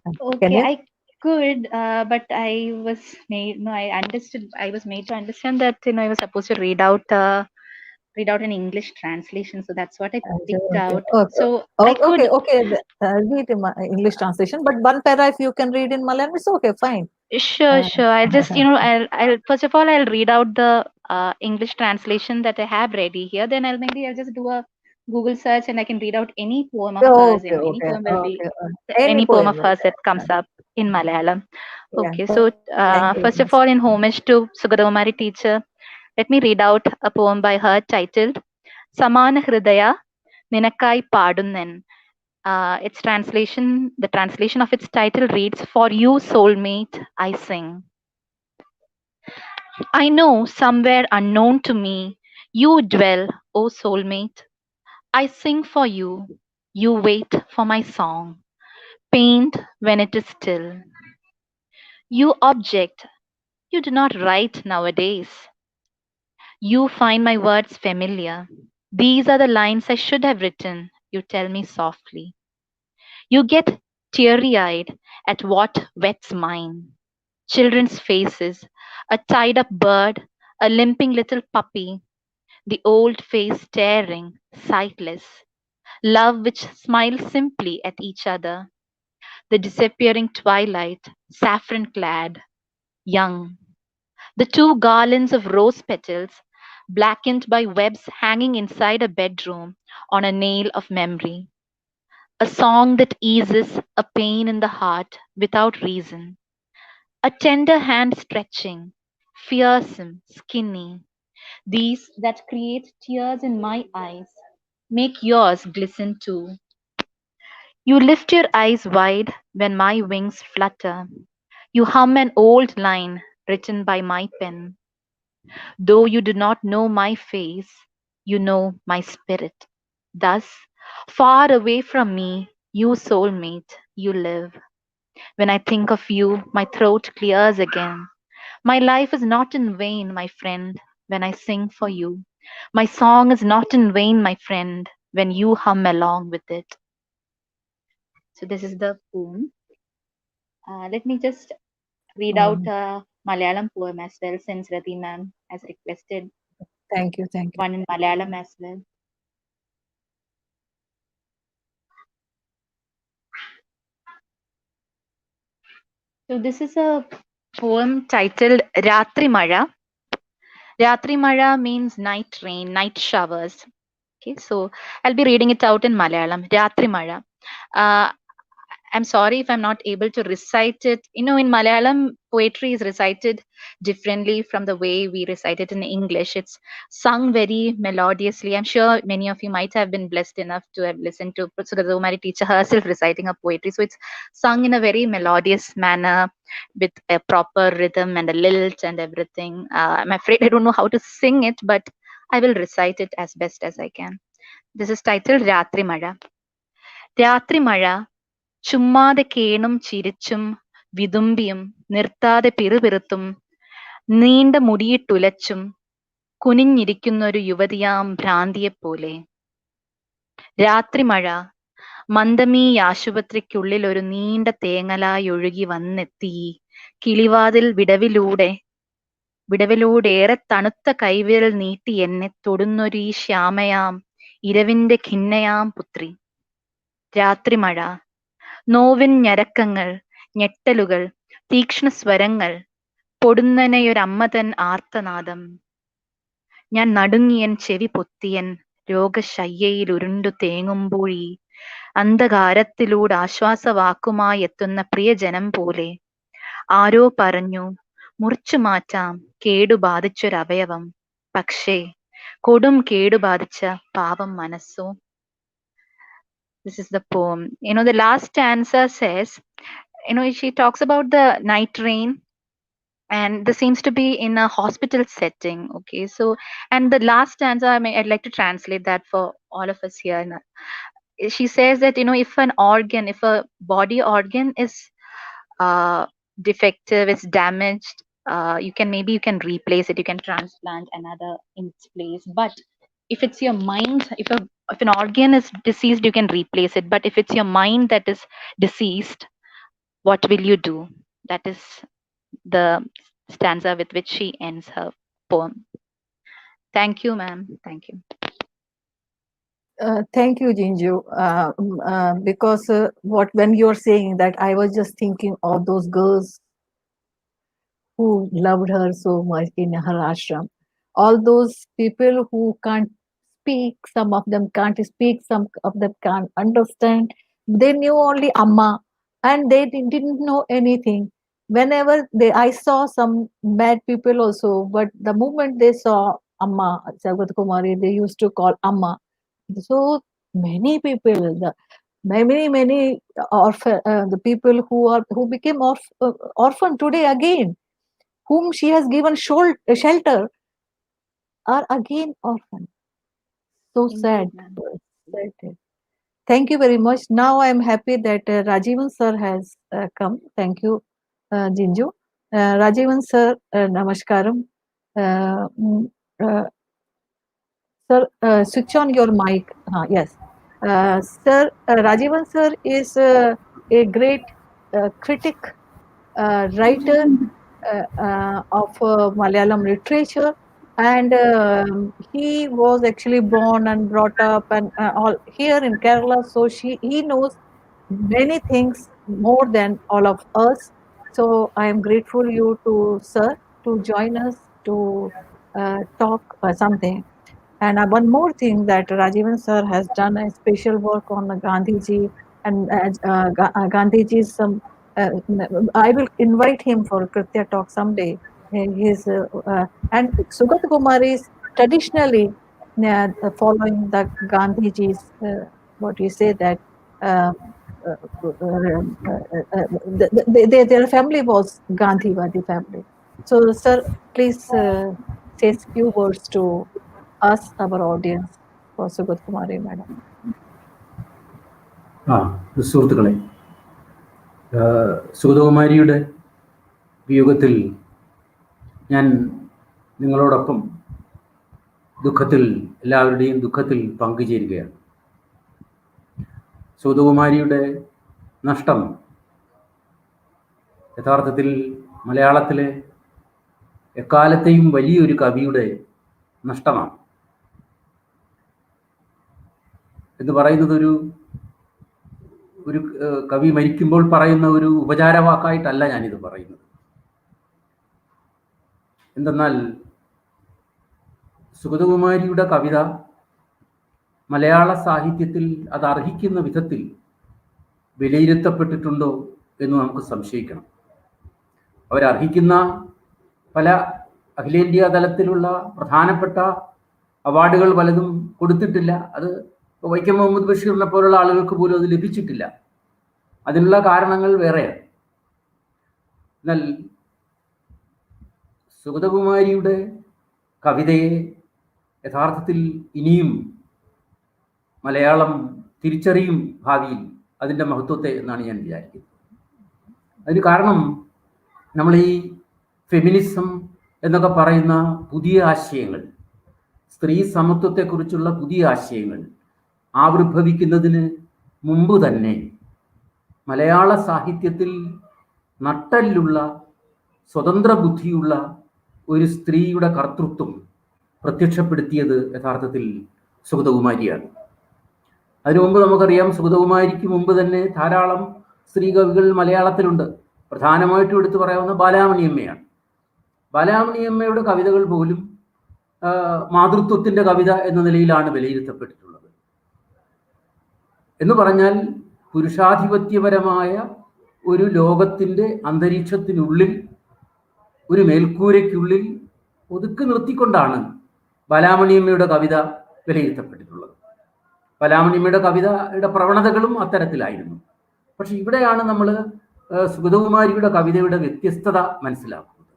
Can Okay, you? I could, but I was made. No, I understood. I was made to understand that I was supposed to read out an English translation. So that's what I picked Okay. out. Okay. So I Okay. could. Okay. Read in English translation, but one para if you can read in Malayalam, it's okay. Fine. Sure, sure. I'll just, I'll first of all, I'll read out the English translation that I have ready here. Then I'll just do a Google search and I can read out any poem of hers. Okay. Any Okay. poem will be Okay. Any any poem poem of will hers that comes up in Malayalam. yeah. Okay, so Thank you first very of much. all, in homage to Sugathakumari teacher, let me read out a poem by her titled Samana Hridaya Ninakai Padunnen. Its translation, the translation of its title reads, For you, soulmate, I sing. I know somewhere unknown to me, you dwell, O soulmate. I sing for you, you wait for my song, paint when it is still. You object, you do not write nowadays. You find my words familiar. These are the lines I should have written, you tell me softly. You get teary eyed at what wets mine. Children's faces, a tied up bird, a limping little puppy, the old face staring, sightless, love which smiles simply at each other, the disappearing twilight, saffron clad, young, the two garlands of rose petals, blackened by webs hanging inside a bedroom on a nail of memory, a song that eases a pain in the heart without reason, a tender hand stretching, fearsome, skinny, these that create tears in my eyes make yours glisten too. You lift your eyes wide when my wings flutter. You hum an old line written by my pen. Though you do not know my face, you know my spirit. Thus, far away from me, you soulmate, you live. When I think of you, my throat clears again. My life is not in vain, my friend, when I sing for you. My song is not in vain, my friend, when you hum along with it. So this is the poem. Let me just read out a Malayalam poem as well, since Rati ma'am has requested Thank you. Thank you. one in Malayalam as well. So this is a poem titled Ratri Mara. Ratri Mara means night rain, night showers. Okay, so I'll be reading it out in Malayalam. Ratri Mara. Uh, I'm sorry if I'm not able to recite it. In Malayalam, poetry is recited differently from the way we recite it in English. It's sung very melodiously. I'm sure many of you might have been blessed enough to have listened to Sugathakumari teacher herself reciting her poetry. So it's sung in a very melodious manner with a proper rhythm and a lilt and everything. I'm afraid I don't know how to sing it, but I will recite it as best as I can. This is titled Ratri Mara. Ratri Mara ചുമ്മാതെ കേണും ചിരിച്ചും വിതുമ്പിയും നിർത്താതെ പിറുപിറുത്തും നീണ്ട മുടിയിട്ടുലച്ചും കുനിഞ്ഞിരിക്കുന്നൊരു യുവതിയാം ഭ്രാന്തിയെപ്പോലെ രാത്രിമഴ മന്ദമീ ആശുപത്രിക്കുള്ളിൽ ഒരു നീണ്ട തേങ്ങലായി ഒഴുകി വന്നെത്തി കിളിവാതിൽ വിടവിലൂടേറെ തണുത്ത കൈവിരൽ നീട്ടി എന്നെ തൊടുന്നൊരു ഈ ശ്യാമയാം ഇരവിന്റെ ഖിന്നയാം പുത്രി രാത്രിമഴ നോവിൻ ഞരക്കങ്ങൾ ഞെട്ടലുകൾ തീക്ഷ്ണ സ്വരങ്ങൾ പൊടുന്നനെയൊരമ്മ തൻ ആർത്തനാദം ഞാൻ നടുങ്ങിയൻ ചെവി പൊത്തിയൻ രോഗശയ്യയിൽ ഉരുണ്ടു തേങ്ങുമ്പോഴീ അന്ധകാരത്തിലൂടെ ആശ്വാസവാക്കുമായി എത്തുന്ന പ്രിയജനം പോലെ ആരോ പറഞ്ഞു മുറിച്ചു മാറ്റാം കേടുബാധിച്ചൊരവയവം പക്ഷേ കൊടും കേടുബാധിച്ച പാവം മനസ്സോ. This is the poem. The last stanza says, she talks about the night rain, and this seems to be in a hospital setting. Okay, so, and the last stanza, I'd like to translate that for all of us here. She says that, if a body organ is defective, it's damaged, you can replace it, you can transplant another in its place. But if it's your mind, if a if an organ is deceased, you can replace it. But if it's your mind that is deceased, what will you do? That is the stanza with which she ends her poem. Thank you, ma'am. Thank you. Thank you, Jinju. Because when you're saying that, I was just thinking of those girls who loved her so much in her ashram. All those people who can't speak, some of them can't speak, some of them can't understand. They knew only Amma, and they didn't know anything. Whenever I saw some mad people also, but the moment they saw Amma, Sugathakumari, they used to call Amma. So many people, many orphan, the people who became orphan today again, whom she has given shelter, are again orphan. So sad. Sad. Thank you very much. Now I am happy that Rajeevan sir has come. Thank you, Jinju. Rajeevan sir, namaskaram. Mm, Sir, switch on your mic. Yes. Sir, Rajeevan sir is a great critic, writer of Malayalam literature, and he was actually born and brought up and all here in Kerala. So he knows many things more than all of us. So I am grateful you to sir to join us to talk something. And one more thing, that Rajeevan sir has done a special work on Gandhiji and Gandhiji's I will invite him for Kritya talk someday. And Sugathakumari is traditionally following the Gandhiji's, what you say that their family was Gandhiwadi family. So, sir, please say a few words to us, our audience, for Sugathakumari madam. സുഹൃത്തുക്കളെ, സുഗതകുമാരിയുടെ വിയോഗത്തിൽ ഞാൻ നിങ്ങളോടൊപ്പം എല്ലാവരുടെയും ദുഃഖത്തിൽ പങ്കുചേരുകയാണ്. സുഗതകുമാരിയുടെ നഷ്ടം യഥാർത്ഥത്തിൽ മലയാളത്തിലെ എക്കാലത്തെയും വലിയൊരു കവിയുടെ നഷ്ടമാണ് എന്ന് പറയുന്നത് ഒരു കവി മരിക്കുമ്പോൾ പറയുന്ന ഒരു ഉപചാരവാക്കായിട്ടല്ല ഞാനിത് പറയുന്നത്. എന്തെന്നാൽ സുഗതകുമാരിയുടെ കവിത മലയാള സാഹിത്യത്തിൽ അത് അർഹിക്കുന്ന വിധത്തിൽ വിലയിരുത്തപ്പെട്ടിട്ടുണ്ടോ എന്ന് നമുക്ക് സംശയിക്കണം. അവരർഹിക്കുന്ന പല അഖിലേന്ത്യാ തലത്തിലുള്ള പ്രധാനപ്പെട്ട അവാർഡുകൾ പലതും കൊടുത്തിട്ടില്ല. അത് വൈക്കം മുഹമ്മദ് ബഷീറിനെ പോലുള്ള ആളുകൾക്ക് പോലും അത് ലഭിച്ചിട്ടില്ല. അതിനുള്ള കാരണങ്ങൾ വേറെയാണ്. എന്നാൽ സുഗതകുമാരിയുടെ കവിതയെ യഥാർത്ഥത്തിൽ ഇനിയും മലയാളം തിരിച്ചറിയും ഭാവിയിൽ അതിൻ്റെ മഹത്വത്തെ എന്നാണ് ഞാൻ വിചാരിക്കുന്നത്. അതിന് കാരണം നമ്മൾ ഈ ഫെമിനിസം എന്നൊക്കെ പറയുന്ന പുതിയ ആശയങ്ങൾ, സ്ത്രീ സമത്വത്തെക്കുറിച്ചുള്ള പുതിയ ആശയങ്ങൾ ആവിർഭവിക്കുന്നതിന് മുമ്പ് തന്നെ മലയാള സാഹിത്യത്തിൽ നട്ടെല്ലുള്ള സ്വതന്ത്ര ബുദ്ധിയുള്ള ഒരു സ്ത്രീയുടെ കർത്തൃത്വം പ്രത്യക്ഷപ്പെടുത്തിയത് യഥാർത്ഥത്തിൽ സുഗതകുമാരിയാണ്. അതിനു മുമ്പ് നമുക്കറിയാം, സുഗതകുമാരിക്ക് മുമ്പ് തന്നെ ധാരാളം സ്ത്രീ കവികൾ മലയാളത്തിലുണ്ട്. പ്രധാനമായിട്ടും എടുത്തു പറയാവുന്ന ബാലാമണിയമ്മയാണ്. ബാലാമണിയമ്മയുടെ കവിതകൾ പോലും മാതൃത്വത്തിൻ്റെ കവിത എന്ന നിലയിലാണ് വിലയിരുത്തപ്പെട്ടിട്ടുള്ളത്. എന്ന് പറഞ്ഞാൽ പുരുഷാധിപത്യപരമായ ഒരു ലോകത്തിൻ്റെ അന്തരീക്ഷത്തിനുള്ളിൽ, ഒരു മേൽക്കൂരയ്ക്കുള്ളിൽ ഒതുക്കി നിർത്തിക്കൊണ്ടാണ് ബാലാമണിയമ്മയുടെ കവിത വിലയിരുത്തപ്പെട്ടിട്ടുള്ളത്. ബാലാമണിയമ്മയുടെ കവിതയുടെ പ്രവണതകളും അത്തരത്തിലായിരുന്നു. പക്ഷെ ഇവിടെയാണ് നമ്മൾ സുഗതകുമാരിയുടെ കവിതയുടെ വ്യത്യസ്തത മനസ്സിലാക്കുന്നത്.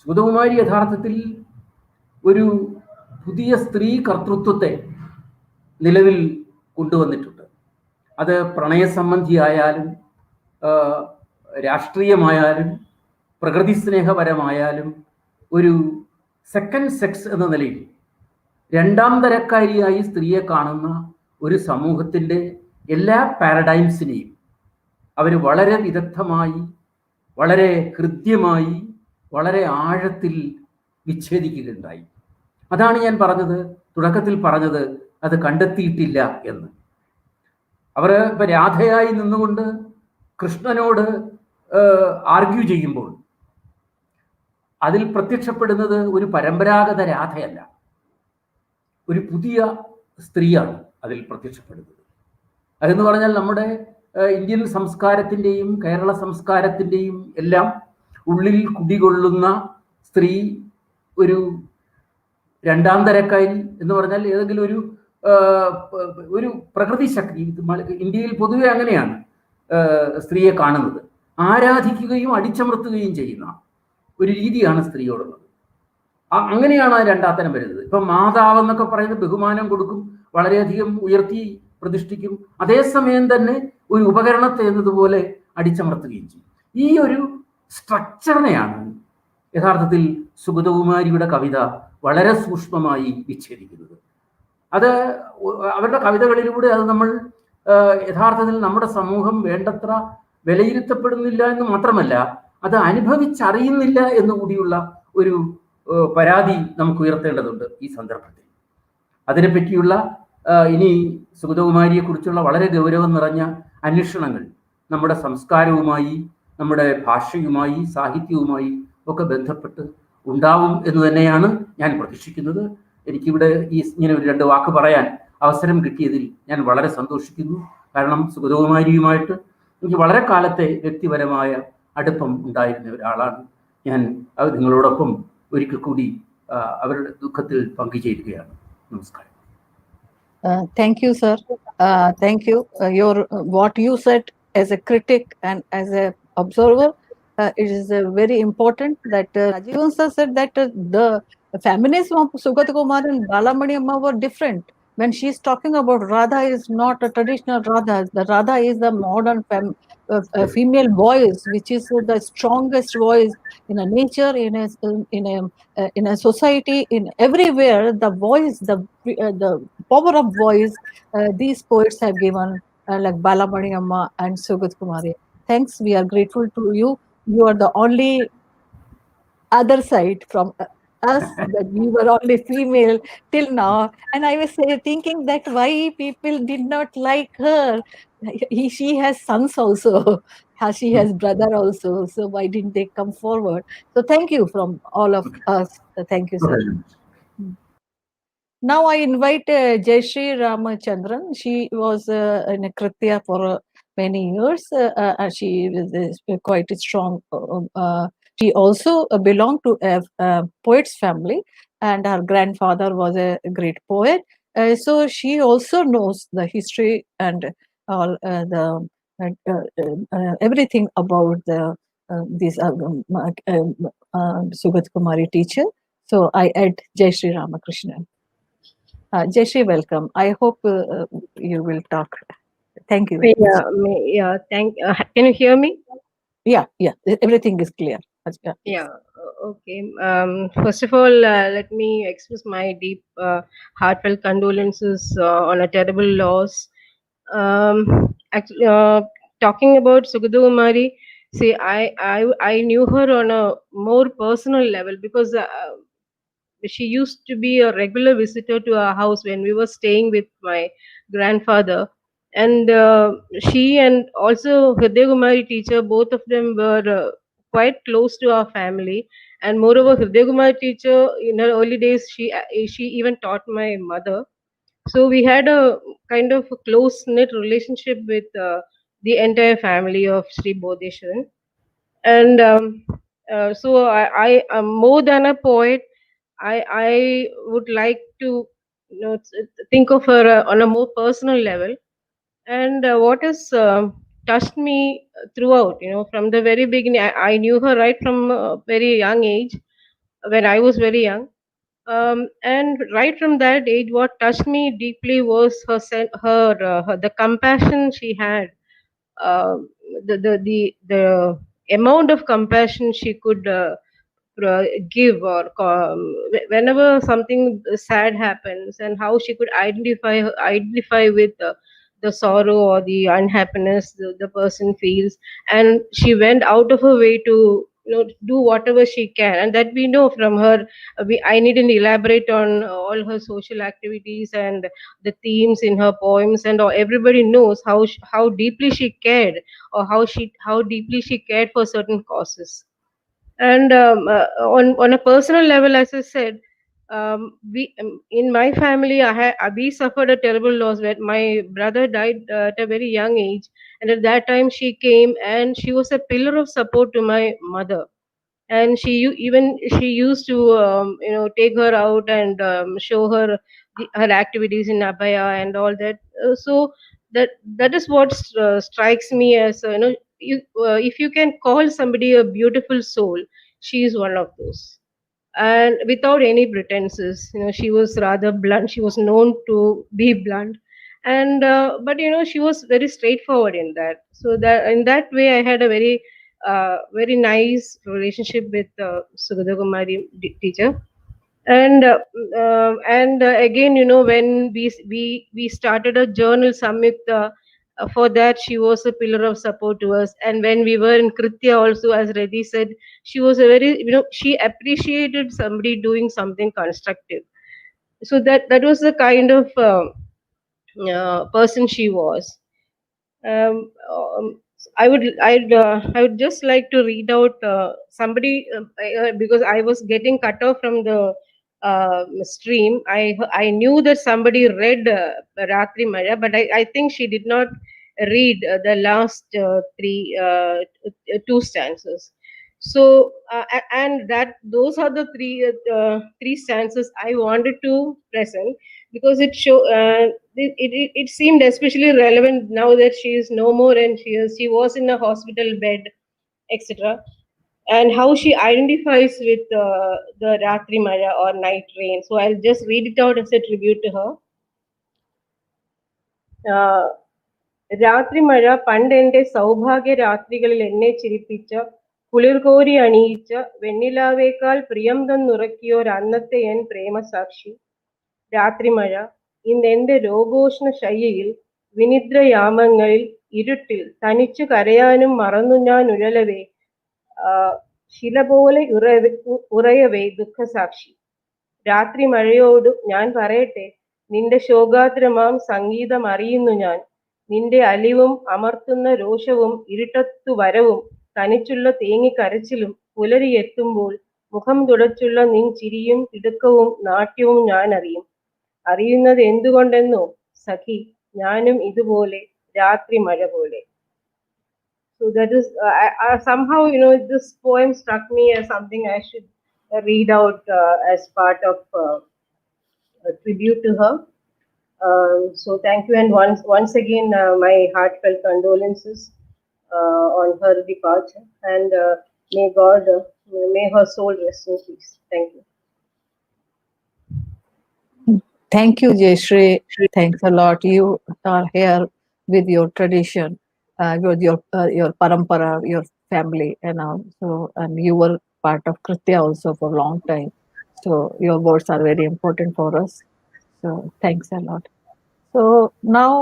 സുഗതകുമാരി യഥാർത്ഥത്തിൽ ഒരു പുതിയ സ്ത്രീ കർത്തൃത്വത്തെ നിലവിൽ കൊണ്ടുവന്നിട്ടുണ്ട്. അത് പ്രണയസംബന്ധിയായാലും രാഷ്ട്രീയമായാലും പ്രകൃതി സ്നേഹപരമായാലും ഒരു സെക്കൻഡ് സെക്സ് എന്ന നിലയിൽ രണ്ടാം തരക്കാരിയായി സ്ത്രീയെ കാണുന്ന ഒരു സമൂഹത്തിൻ്റെ എല്ലാ പാരഡൈംസിനെയും അവർ വളരെ വിദഗ്ധമായി, വളരെ കൃത്യമായി, വളരെ ആഴത്തിൽ വിച്ഛേദിക്കുകയുണ്ടായി. അതാണ് ഞാൻ പറഞ്ഞത്, തുടക്കത്തിൽ പറഞ്ഞത്, അത് കണ്ടെത്തിയിട്ടില്ല എന്ന്. അവർ ഇപ്പം രാധയായി നിന്നുകൊണ്ട് കൃഷ്ണനോട് ആർഗ്യൂ ചെയ്യുമ്പോൾ അതിൽ പ്രത്യക്ഷപ്പെടുന്നത് ഒരു പരമ്പരാഗത രാധയല്ല, ഒരു പുതിയ സ്ത്രീയാണ് അതിൽ പ്രത്യക്ഷപ്പെടുന്നത്. അതെന്ന് പറഞ്ഞാൽ നമ്മുടെ ഇന്ത്യൻ സംസ്കാരത്തിൻ്റെയും കേരള സംസ്കാരത്തിൻ്റെയും എല്ലാം ഉള്ളിൽ കുടികൊള്ളുന്ന സ്ത്രീ ഒരു രണ്ടാം തരക്കാരി എന്ന് പറഞ്ഞാൽ ഏതെങ്കിലും ഒരു പ്രകൃതി ശക്തി. ഇന്ത്യയിൽ പൊതുവെ അങ്ങനെയാണ് സ്ത്രീയെ കാണുന്നത്, ആരാധിക്കുകയും അടിച്ചമർത്തുകയും ചെയ്യുന്ന ഒരു രീതിയാണ് സ്ത്രീയോടുള്ളത്. അങ്ങനെയാണ് ആ രണ്ടാത്തരം വരുന്നത്. ഇപ്പം മാതാവെന്നൊക്കെ പറയുന്നത് ബഹുമാനം കൊടുക്കും, വളരെയധികം ഉയർത്തി പ്രതിഷ്ഠിക്കും, അതേസമയം തന്നെ ഒരു ഉപകരണത്തെ എന്നതുപോലെ അടിച്ചമർത്തുകയും ചെയ്യും. ഈ ഒരു സ്ട്രക്ചറിനെയാണ് യഥാർത്ഥത്തിൽ സുഗതകുമാരിയുടെ കവിത വളരെ സൂക്ഷ്മമായി വിച്ഛേദിക്കുന്നത്. അത് അവരുടെ കവിതകളിലൂടെ അത് നമ്മൾ യഥാർത്ഥത്തിൽ നമ്മുടെ സമൂഹം വേണ്ടത്ര വിലയിരുത്തപ്പെടുന്നില്ല എന്ന് മാത്രമല്ല, അത് അനുഭവിച്ചറിയുന്നില്ല എന്നുകൂടിയുള്ള ഒരു പരാതി നമുക്ക് ഉയർത്തേണ്ടതുണ്ട് ഈ സന്ദർഭത്തിൽ. അതിനെപ്പറ്റിയുള്ള ഇനി സുഗതകുമാരിയെക്കുറിച്ചുള്ള വളരെ ഗൗരവം നിറഞ്ഞ അന്വേഷണങ്ങൾ നമ്മുടെ സംസ്കാരവുമായി, നമ്മുടെ ഭാഷയുമായി, സാഹിത്യവുമായി ഒക്കെ ബന്ധപ്പെട്ട് ഉണ്ടാവും എന്ന് തന്നെയാണ് ഞാൻ പ്രതീക്ഷിക്കുന്നത്. എനിക്കിവിടെ ഇങ്ങനെ ഒരു രണ്ട് വാക്ക് പറയാൻ അവസരം കിട്ടിയതിൽ ഞാൻ വളരെ സന്തോഷിക്കുന്നു. കാരണം സുഗതകുമാരിയുമായിട്ട് എനിക്ക് വളരെ കാലത്തെ വ്യക്തിപരമായ അടുപ്പം ഉണ്ടായിരുന്ന ഒരാളാണ് ഞാൻ. നിങ്ങളോടൊപ്പം ഒരിക്കൽ കൂടി അവരുടെ ദുഃഖത്തിൽ പങ്കുചേരുകയാണ്. നമസ്കാരം. Thank you, sir. Thank you. What you said as a critic and as a observer, it is very important that Rajeevan sir said that the feminism of Sugathakumari and Balamani Amma were different. When she is talking about Radha, is not a traditional Radha. The Radha is the modern female voice, which is the strongest voice in a nature, in a society, in everywhere. The voice, the power of voice, these poets have given, like Balamani Amma and Sugathakumari. Thanks. We are grateful to you. You are the only other side from us, that we were only female till now. And I was thinking that why people did not like her. She has sons also. She has brother also. So why didn't they come forward? So thank you from all of us. Thank you, sir. Now I invite Jayashree Ramachandran. She was in a Kritya for many years. She is quite strong. She also belonged to a poet's family, and her grandfather was a great poet. So she also knows the history and all everything about this Sugathakumari teacher. So I add Jayashree Ramakrishnan. Jayashree, welcome. I hope you will talk. Thank you. Yeah. Can you hear me? Yeah. Everything is clear. Yeah. Okay. First of all, let me express my deep, heartfelt condolences on a terrible loss. Actually, talking about Sugathakumari, see, I knew her on a more personal level because she used to be a regular visitor to our house when we were staying with my grandfather. And she and also Kritya-Poetry teacher, both of them were quite close to our family. And moreover, Kritya-Poetry teacher, in her early days, she even taught my mother. So we had a kind of a close-knit relationship with the entire family of Sri Bodheswaran. And so I am more than a poet. I would like to think of her on a more personal level. And what has touched me throughout, from the very beginning, I knew her right from a very young age, when I was very young. And right from that age, what touched me deeply was the compassion she had, the amount of compassion she could give, or whenever something sad happens, and how she could identify with the sorrow or the unhappiness the person feels, and she went out of her way to do whatever she can, and that we know from her. I needn't elaborate on all her social activities and the themes in her poems, and everybody knows how deeply she cared, or how deeply she cared for certain causes. And on a personal level, as I said, we in my family, we suffered a terrible loss where my brother died at a very young age, and at that time she came and she was a pillar of support to my mother. And she used to take her out and show her her activities in abaya and all that. So that is what strikes me as if you can call somebody a beautiful soul, she is one of those. And without any pretenses, she was rather blunt. She was known to be blunt, and but she was very straightforward in that. So that in that way, I had a very nice relationship with Sugathakumari teacher. And again, when we started a journal summit, for that she was a pillar of support to us. And when we were in Kritya also, as Reddy said, she was a very, she appreciated somebody doing something constructive. So that was the kind of person she was. I would just like to read out somebody, because I was getting cut off from the stream. I knew that somebody read Ratri Maya, but I think she did not read the last two stanzas. So and that those are the three stanzas I wanted to present, because it seemed especially relevant now that she is no more, and she was in a hospital bed, etc. And how she identifies with the Ratri Maya or night rain. So I'll just read it out as a tribute to her. രാത്രി മഴ പണ്ടെന്റെ സൗഭാഗ്യ രാത്രികളിൽ എന്നെ ചിരിപ്പിച്ച കുളിർകോരി അണിയിച്ച വെണ്ണിലാവേക്കാൾ പ്രിയം തന്നുറക്കിയോരന്നത്തെ N പ്രേമസാക്ഷി Rathrimazha ഇന്നെന്റെ രോഗോഷ്ണ ശയ്യയിൽ വിനിദ്രയാമങ്ങളിൽ ഇരുട്ടിൽ തനിച്ചു കരയാനും മറന്നു ഞാൻ ഉഴലവേ ശില പോലെ ഉറയവേ ദുഃഖസാക്ഷി രാത്രി മഴയോടു ഞാൻ പറയട്ടെ നിന്റെ ശോകാദ്രമാം സംഗീതം അറിയുന്നു ഞാൻ നിന്റെ അലിവും അമർത്തുന്ന രോഷവും ഇരുട്ടത്തു വരവും തനിച്ചുള്ള തേങ്ങിക്കരച്ചിലും പുലരിയെത്തുമ്പോൾ മുഖം തുടച്ചുള്ള നിൻ ചിരിയും തിടുക്കവും നാട്യവും ഞാൻ അറിയുന്നത് എന്തുകൊണ്ടെന്നോ സഖി ഞാനും ഇതുപോലെ രാത്രി മഴ പോലെ. So that is somehow this poem struck me as something I should read out as part of a tribute to her. So thank you, and once again my heartfelt condolences on her departure, and may her soul rest in peace. Thank you. Thank you, Jayashree. Thanks a lot. You are here with your tradition, with your parampara, your family, and all. So, and you were part of Kritya also for a long time. So your words are very important for us. So thanks a lot. So now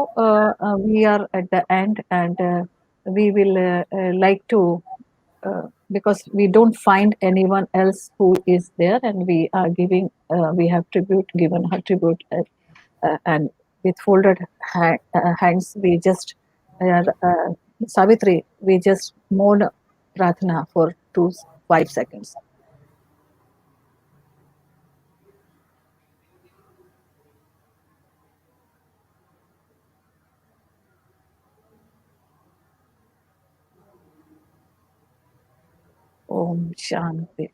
we are at the end, and we will like to, because we don't find anyone else who is there, and we are giving, we have given her tribute, and with folded hands, we just, Savithri, we just mourn Prathna for 5 seconds. Om Shanti.